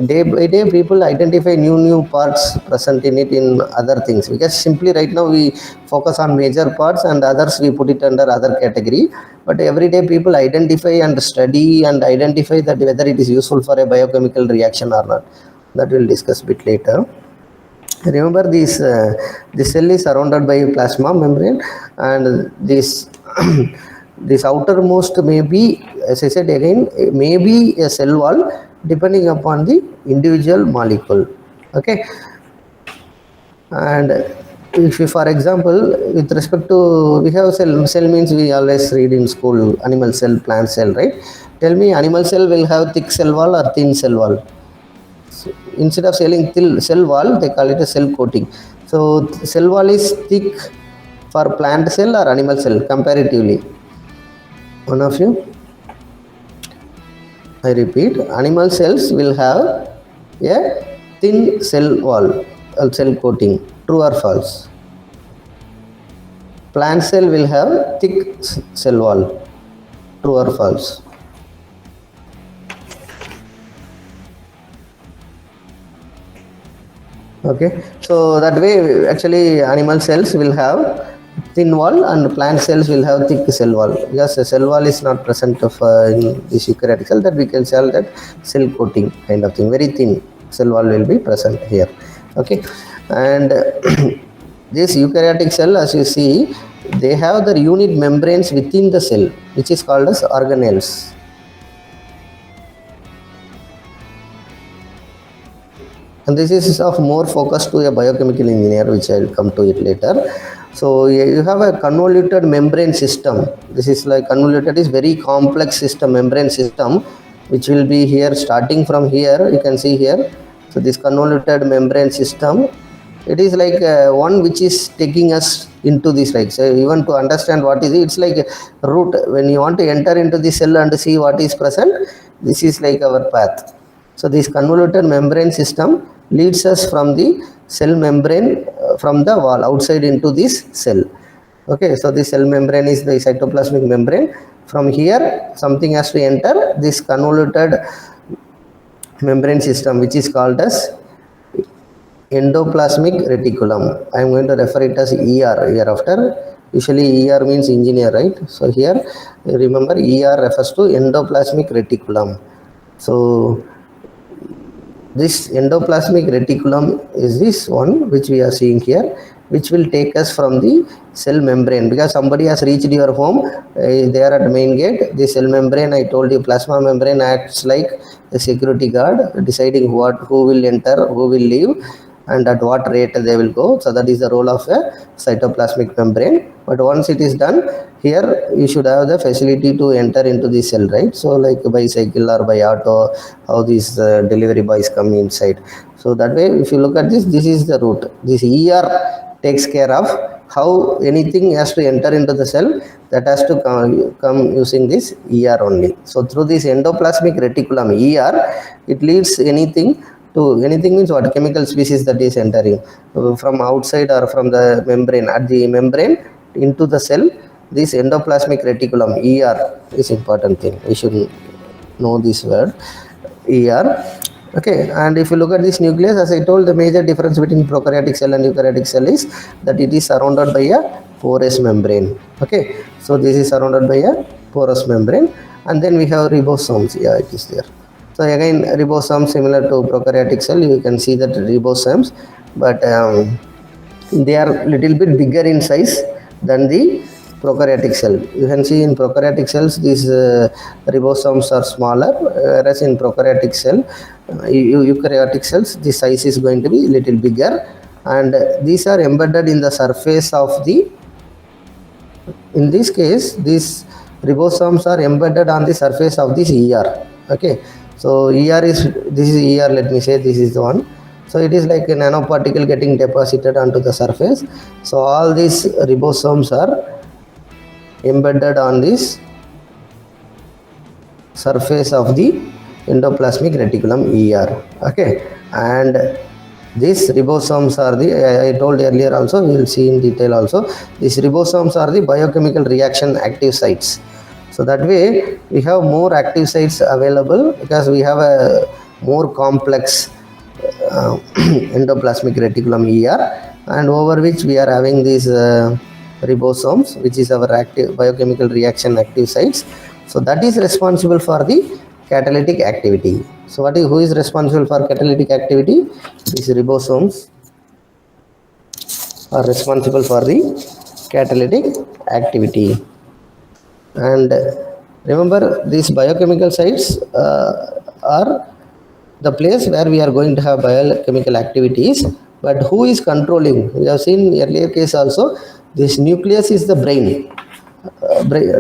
Speaker 1: day by day, people identify new parts present in it in other things, because simply right now we focus on major parts and others we put it under other category. But every day people identify and study and identify that whether it is useful for a biochemical reaction or not. That we'll discuss a bit later. Remember, this cell is surrounded by plasma membrane, and this this outermost may be, as I said again, may be a cell wall depending upon the individual molecule. Okay, and if you, for example, with respect to, we have cell means we always read in school, animal cell, plant cell, right? Tell me, animal cell will have thick cell wall or thin cell wall? So instead of selling cell wall, they call it a cell coating. So cell wall is thick for plant cell or animal cell comparatively? One of you? I repeat, animal cells will have a thin cell wall, cell coating. True or false? Plant cell will have thick cell wall. True or false? Okay, so that way actually animal cells will have thin wall and plant cells will have thick cell wall, because the cell wall is not present of in this eukaryotic cell, that we can call that cell coating kind of thing. Very thin cell wall will be present here. Okay, and this eukaryotic cell, as you see, they have their unit membranes within the cell, which is called as organelles. And this is of more focus to a biochemical engineer, which I will come to it later. So you have a convoluted membrane system. This is like, convoluted is very complex system, membrane system, which will be here, starting from here, you can see here. So this convoluted membrane system, it is like one which is taking us into this, like, so even to understand what is it, it's like a route. When you want to enter into the cell and see what is present, this is like our path. So this convoluted membrane system leads us from the cell membrane, from the wall outside into this cell. Okay, so the cell membrane is the cytoplasmic membrane. From here something has to enter this convoluted membrane system, which is called as endoplasmic reticulum. I am going to refer it as ER hereafter. Usually ER means engineer, right? So here remember, ER refers to endoplasmic reticulum. So this endoplasmic reticulum is this one which we are seeing here, which will take us from the cell membrane, because somebody has reached your home, they are at main gate. The cell membrane, I told you, plasma membrane acts like a security guard, deciding who will enter, who will leave, and at what rate they will go. So that is the role of a cytoplasmic membrane. But once it is done, here you should have the facility to enter into the cell, right? So like by cycle or by auto, how these delivery boys come inside. So that way, if you look at this, this is the route. This ER takes care of how anything has to enter into the cell, that has to come using this ER only. So through this endoplasmic reticulum ER, it leads anything to anything, means what, chemical species that is entering from outside or from the membrane, at the membrane into the cell. This endoplasmic reticulum ER is important thing, we should know this word ER. Okay, and if you look at this nucleus, as I told, the major difference between prokaryotic cell and eukaryotic cell is that it is surrounded by a porous membrane. Okay, so this is surrounded by a porous membrane, and then we have ribosomes. Yeah, it is there. So again, ribosomes similar to prokaryotic cell, you can see that ribosomes, but they are little bit bigger in size than the prokaryotic cell. You can see in prokaryotic cells these ribosomes are smaller, whereas in prokaryotic cell, eukaryotic cells, the size is going to be little bigger, and these are embedded in the surface of the, in this case these ribosomes are embedded on the surface of this ER. Okay, so ER is, this is ER, let me say this is the one. So it is like a nanoparticle getting deposited onto the surface. So all these ribosomes are embedded on this surface of the endoplasmic reticulum ER. Okay, and these ribosomes are the, I told earlier also, we will see in detail also, these ribosomes are the biochemical reaction active sites. So that way we have more active sites available, because we have a more complex endoplasmic reticulum ER, and over which we are having these ribosomes, which is our active biochemical reaction active sites. So that is responsible for the catalytic activity. So who is responsible for catalytic activity? These ribosomes are responsible for the catalytic activity. And remember, these biochemical sites are the place where we are going to have biochemical activities. But who is controlling? We have seen earlier case also, this nucleus is the brain,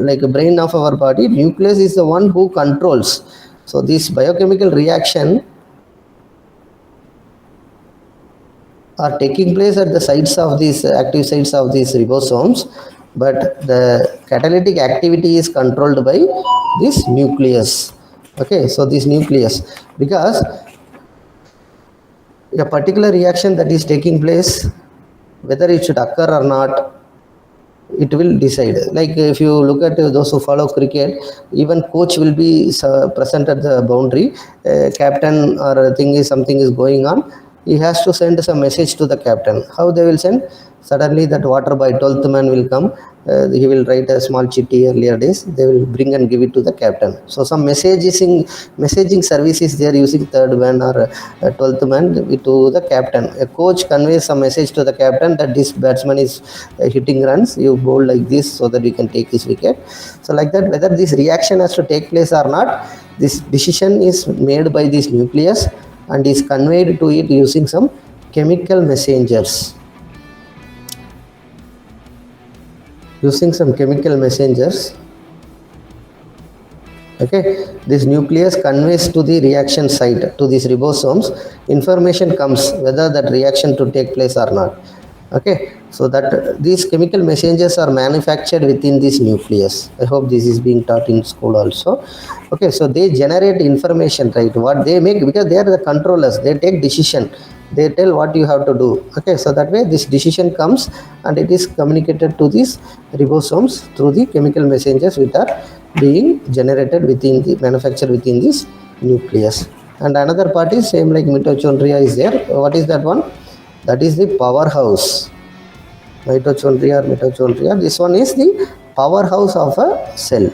Speaker 1: like a brain of our body. Nucleus is the one who controls. So this biochemical reaction are taking place at the sites of these active sites of these ribosomes, but the catalytic activity is controlled by this nucleus. Okay, so this nucleus, because a particular reaction that is taking place, whether it should occur or not, it will decide. Like if you look at those who follow cricket, even coach will be present at the boundary. Captain or thing is, something is going on, he has to send some message to the captain. How they will send? Suddenly that water boy, 12th man will come, he will write a small chitty. Earlier days they will bring and give it to the captain. So some messaging service is there using third man or 12th man to the captain. A coach conveys some message to the captain that this batsman is hitting runs, you bowl like this so that we can take his wicket. So like that, whether this reaction has to take place or not, this decision is made by this nucleus and is conveyed to it using some chemical messengers. Okay, this nucleus conveys to the reaction site, to these ribosomes, information comes whether that reaction to take place or not. Okay, so that these chemical messengers are manufactured within this nucleus. I hope this is being taught in school also. Okay, so they generate information, right? What they make, because they are the controllers, they take decision, they tell what you have to do. Okay, so that way this decision comes and it is communicated to these ribosomes through the chemical messengers which are being generated within the, manufactured within this nucleus. And another part is same, like mitochondria is there. What is that one? That is the powerhouse. Mitochondria. This one is the powerhouse of a cell.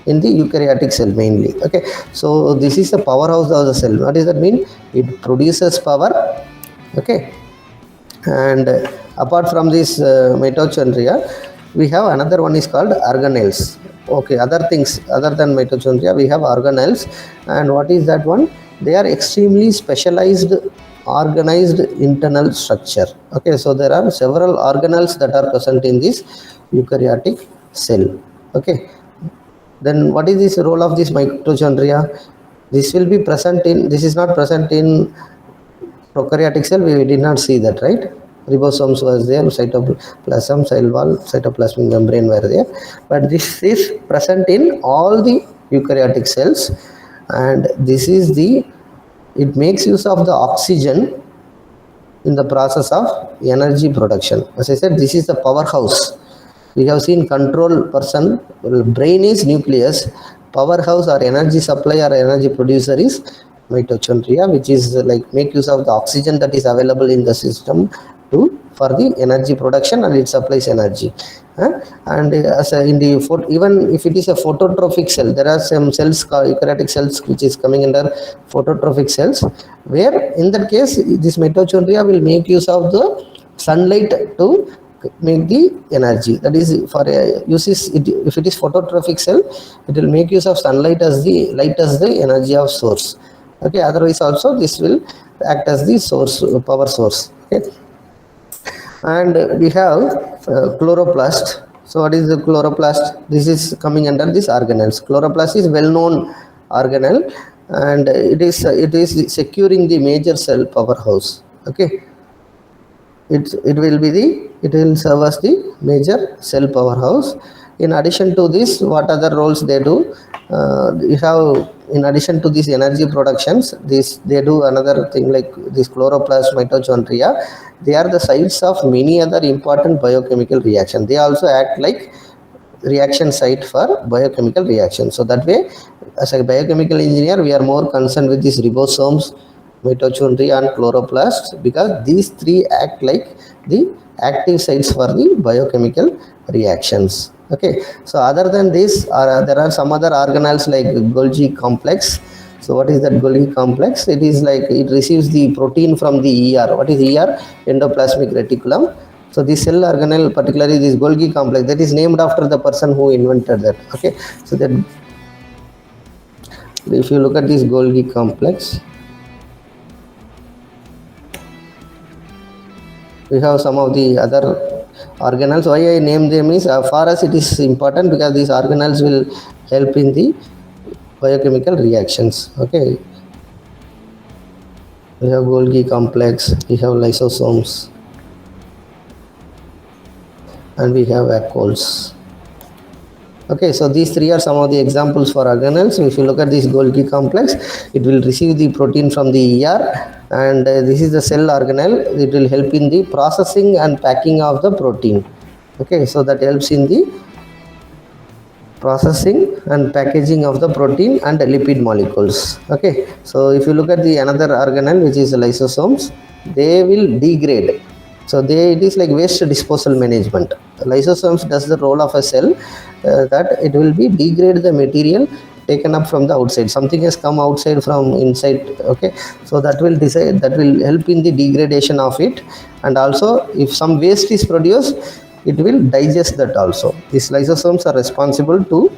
Speaker 1: in the eukaryotic cell mainly. Okay, so this is the powerhouse of the cell. What does that mean? It produces power. Okay, and apart from this mitochondria, we have another one is called organelles. Okay, other things other than mitochondria, we have organelles. And what is that one? They are extremely specialized organized internal structure. Okay, so there are several organelles that are present in this eukaryotic cell. Okay, then what is this role of this mitochondria? This will be present in, this is not present in prokaryotic cell. We did not see that, right? Ribosomes was there, cytoplasm, cell wall, cytoplasmic membrane were there, but this is present in all the eukaryotic cells. And this is the, it makes use of the oxygen in the process of energy production. As I said, this is the powerhouse. We have seen control person, brain is nucleus, powerhouse or energy supply or energy producer is mitochondria, which is like make use of the oxygen that is available in the system to for the energy production, and it supplies energy. And as in the even if it is a phototrophic cell, there are some cells called eukaryotic cells which is coming under phototrophic cells, where in that case this mitochondria will make use of the sunlight to make the energy. That is for uses it, if it is phototrophic cell, it will make use of sunlight as the light as the energy of source. Okay, otherwise also this will act as the source, power source. Okay, and we have chloroplast. So what is the chloroplast? This is coming under this organelles. Chloroplast is well known organelle, and it is securing the major cell powerhouse. Okay, it will be the, it will serve as the major cell powerhouse. In addition to this, what other roles they do? You have, in addition to these energy productions, this they do another thing like this chloroplast, mitochondria. They are the sites of many other important biochemical reactions. They also act like reaction site for biochemical reactions. So that way, as a biochemical engineer, we are more concerned with these ribosomes, mitochondria and chloroplasts, because these three act like the active sites for the biochemical reactions. Okay, so other than this, there are some other organelles like Golgi complex. So what is that Golgi complex? It is like it receives the protein from the ER. What is ER? Endoplasmic reticulum. So this cell organelle, particularly this Golgi complex, that is named after the person who invented that. Okay, so that if you look at this Golgi complex, we have some of the other organelles. Why I name them is, for us it is important because these organelles will help in the biochemical reactions. Okay, we have Golgi complex, we have lysosomes, and we have vacuoles. Okay, so these three are some of the examples for organelles. If you look at this Golgi complex, it will receive the protein from the ER, and this is the cell organelle. It will help in the processing and packing of the protein. Okay, so that helps in the processing and packaging of the protein and the lipid molecules. Okay, so if you look at the another organelle, which is the lysosomes, they will degrade. So it is like waste disposal management. Lysosomes does the role of a cell, that it will be degrade the material taken up from the outside. Something has come outside from inside. Okay, so that will decide, that will help in the degradation of it. And also if some waste is produced, it will digest that also. These lysosomes are responsible to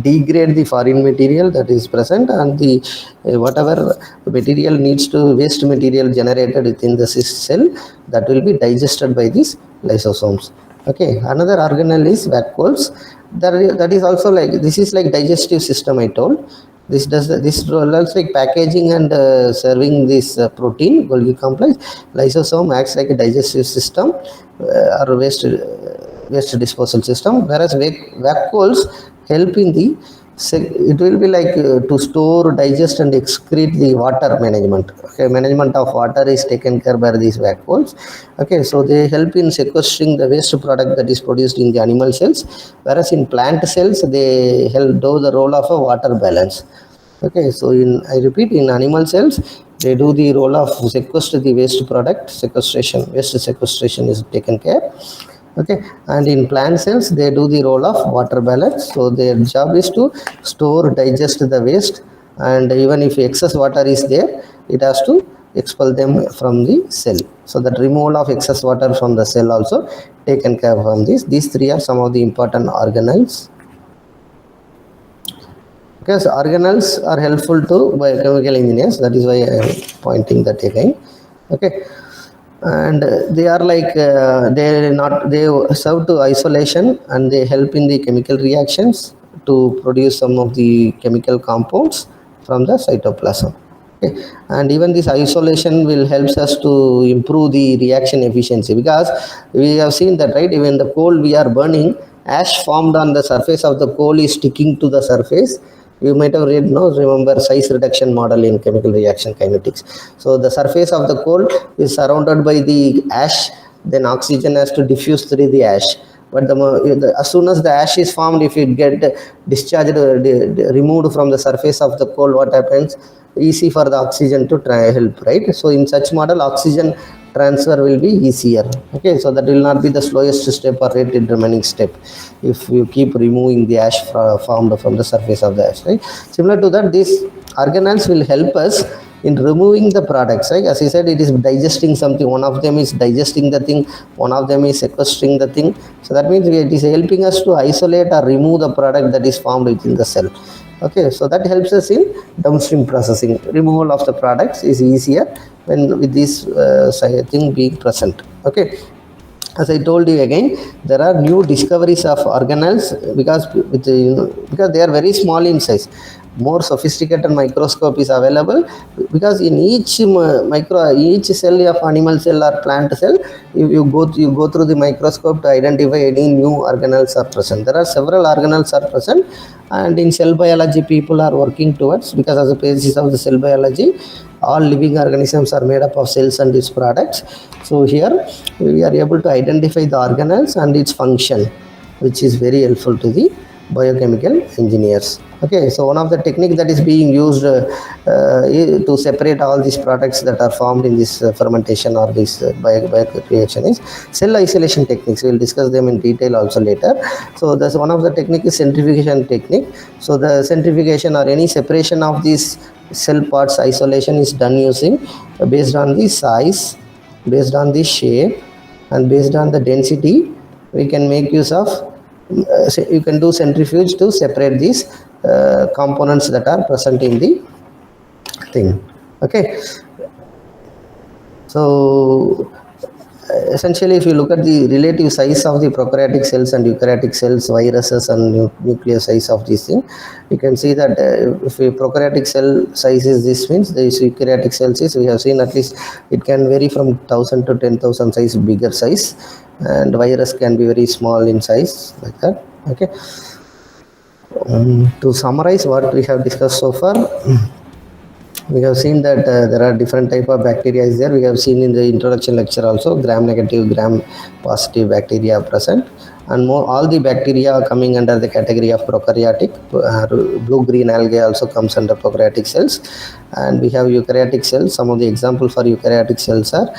Speaker 1: degrade the foreign material that is present, and the whatever material needs to, waste material generated within the cell, that will be digested by these lysosomes. Okay, another organelle is vacuoles. That is also like, this is like digestive system I told. This does this role like packaging and serving this protein Golgi complex. Lysosome acts like a digestive system or waste disposal system, whereas vacuoles help in the, it will be like to store, digest and excrete the water management. Okay, management of water is taken care by these vacuoles. Okay, so they help in sequestering the waste product that is produced in the animal cells, whereas in plant cells they help do the role of a water balance. Okay, so I repeat, in animal cells they do the role of sequester the waste product, sequestration, waste sequestration is taken care. Okay, and in plant cells they do the role of water balance, so their job is to store, digest the waste, and even if excess water is there, it has to expel them from the cell. So that removal of excess water from the cell also taken care of from this. These three are some of the important organelles. Because organelles are helpful to biochemical engineers, that is why I am pointing that again. Okay, and they are like they serve to isolation, and they help in the chemical reactions to produce some of the chemical compounds from the cytoplasm. Okay, and even this isolation will helps us to improve the reaction efficiency, because we have seen that, right, even the coal we are burning, ash formed on the surface of the coal is sticking to the surface. You might have read, no, remember size reduction model in chemical reaction kinetics. So the surface of the coal is surrounded by the ash, then oxygen has to diffuse through the ash. But as soon as the ash is formed, if it get discharged, removed from the surface of the coal, what happens? Easy for the oxygen to try help, right? So in such model, oxygen transfer will be easier. Okay, so that will not be the slowest step or rate determining step if you keep removing the ash formed from the surface of the ash, right? Similar to that, these organelles will help us in removing the products, right? As I said, it is digesting something. One of them is digesting the thing, one of them is sequestering the thing. So that means it is helping us to isolate or remove the product that is formed within the cell. Okay, so that helps us in downstream processing. Removal of the products is easier when with this thing being present. Okay, as I told you again, there are new discoveries of organelles, because with because they are very small in size. More sophisticated microscope is available, because in each each cell of animal cell or plant cell, you go through the microscope to identify any new organelles are present. There are several organelles are present, and in cell biology people are working towards, because as a basis of the cell biology, all living organisms are made up of cells and its products. So here we are able to identify the organelles and its function, which is very helpful to the biochemical engineers. Okay, so one of the technique that is being used to separate all these products that are formed in this fermentation or this bioreaction is cell isolation techniques. We will discuss them in detail also later. So that's one of the technique is centrifugation technique. So the centrifugation or any separation of these cell parts isolation is done using based on the size, based on the shape, and based on the density. We can make use of you can do centrifuge to separate these components that are present in the thing. Okay, so essentially, if you look at the relative size of the prokaryotic cells and eukaryotic cells, viruses and nuclear size of these things, you can see that if a prokaryotic cell size is this, means the eukaryotic cells is, we have seen at least it can vary from 1000 to 10,000 size, bigger size, and virus can be very small in size, like that. Okay, to summarize what we have discussed so far, we have seen that there are different type of bacteria is there. We have seen in the introduction lecture also, gram negative, gram positive bacteria are present, and more all the bacteria are coming under the category of prokaryotic. Blue green algae also comes under prokaryotic cells. And we have eukaryotic cells. Some of the example for eukaryotic cells are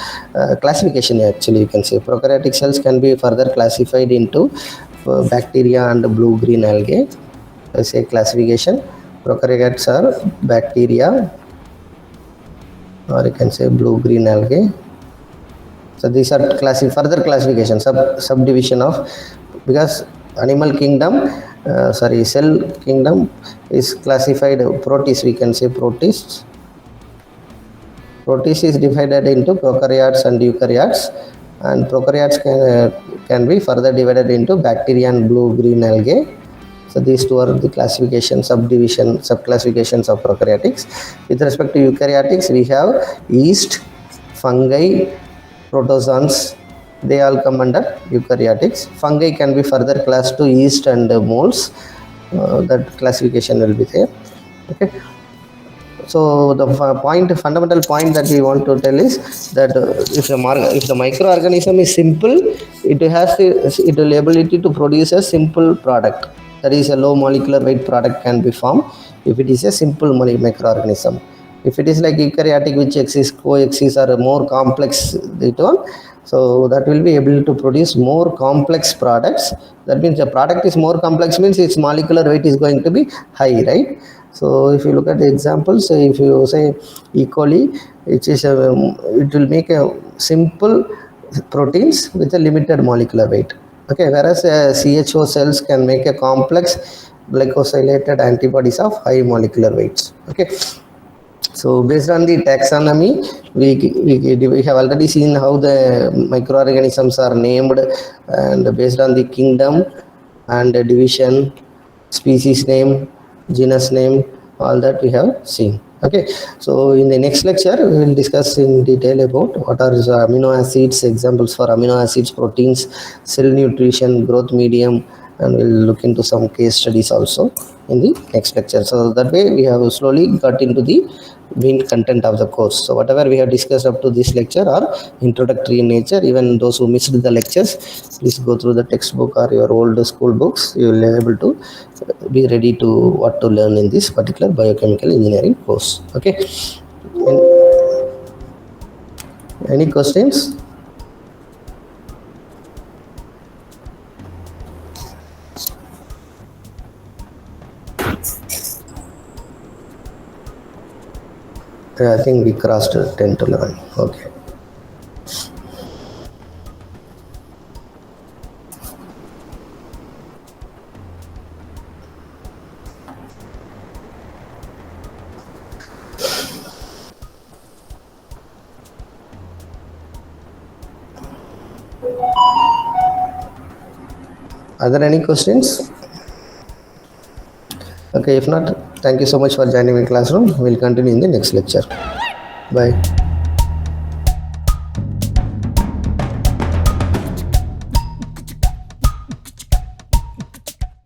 Speaker 1: classification. Actually, you can say prokaryotic cells can be further classified into bacteria and blue green algae. Say classification, prokaryotes are bacteria, or you can say blue green algae. So these are further classification, subdivision of, because animal kingdom, cell kingdom is classified protists. We can say protists. Protists is divided into prokaryotes and eukaryotes, and prokaryotes can be further divided into bacteria and blue green algae. So these two are the classification, subclassifications of prokaryotics. With respect to eukaryotics, we have yeast, fungi, protozoans. They all come under eukaryotics. Fungi can be further classed to yeast and molds. That classification will be there. Okay. So the fundamental point that we want to tell is that if the microorganism is simple, it will ability to produce a simple product. That is, a low molecular weight product can be formed if it is a simple microorganism. If it is like eukaryotic, which coexists, or more complex, So that will be able to produce more complex products. That means the product is more complex means its molecular weight is going to be high, right? So if you look at the examples, if you say E. coli, it is it will make a simple proteins with a limited molecular weight. Okay, whereas CHO cells can make a complex glycosylated antibodies of high molecular weights. Okay, so based on the taxonomy, we have already seen how the microorganisms are named, and based on the kingdom and the division, species name, genus name, all that we have seen. Okay, so in the next lecture we will discuss in detail about what are amino acids, examples for amino acids, proteins, cell nutrition, growth medium, and we'll look into some case studies also in the next lecture. So that way we have slowly got into the main content of the course. So whatever we have discussed up to this lecture are introductory in nature. Even those who missed the lectures, please go through the textbook or your old school books. You will be able to be ready to what to learn in this particular biochemical engineering course. Okay, any questions? I think we crossed 10 to 11. Okay. Are there any questions? Okay, if not, thank you so much for joining my classroom. We'll continue in the next lecture. Bye.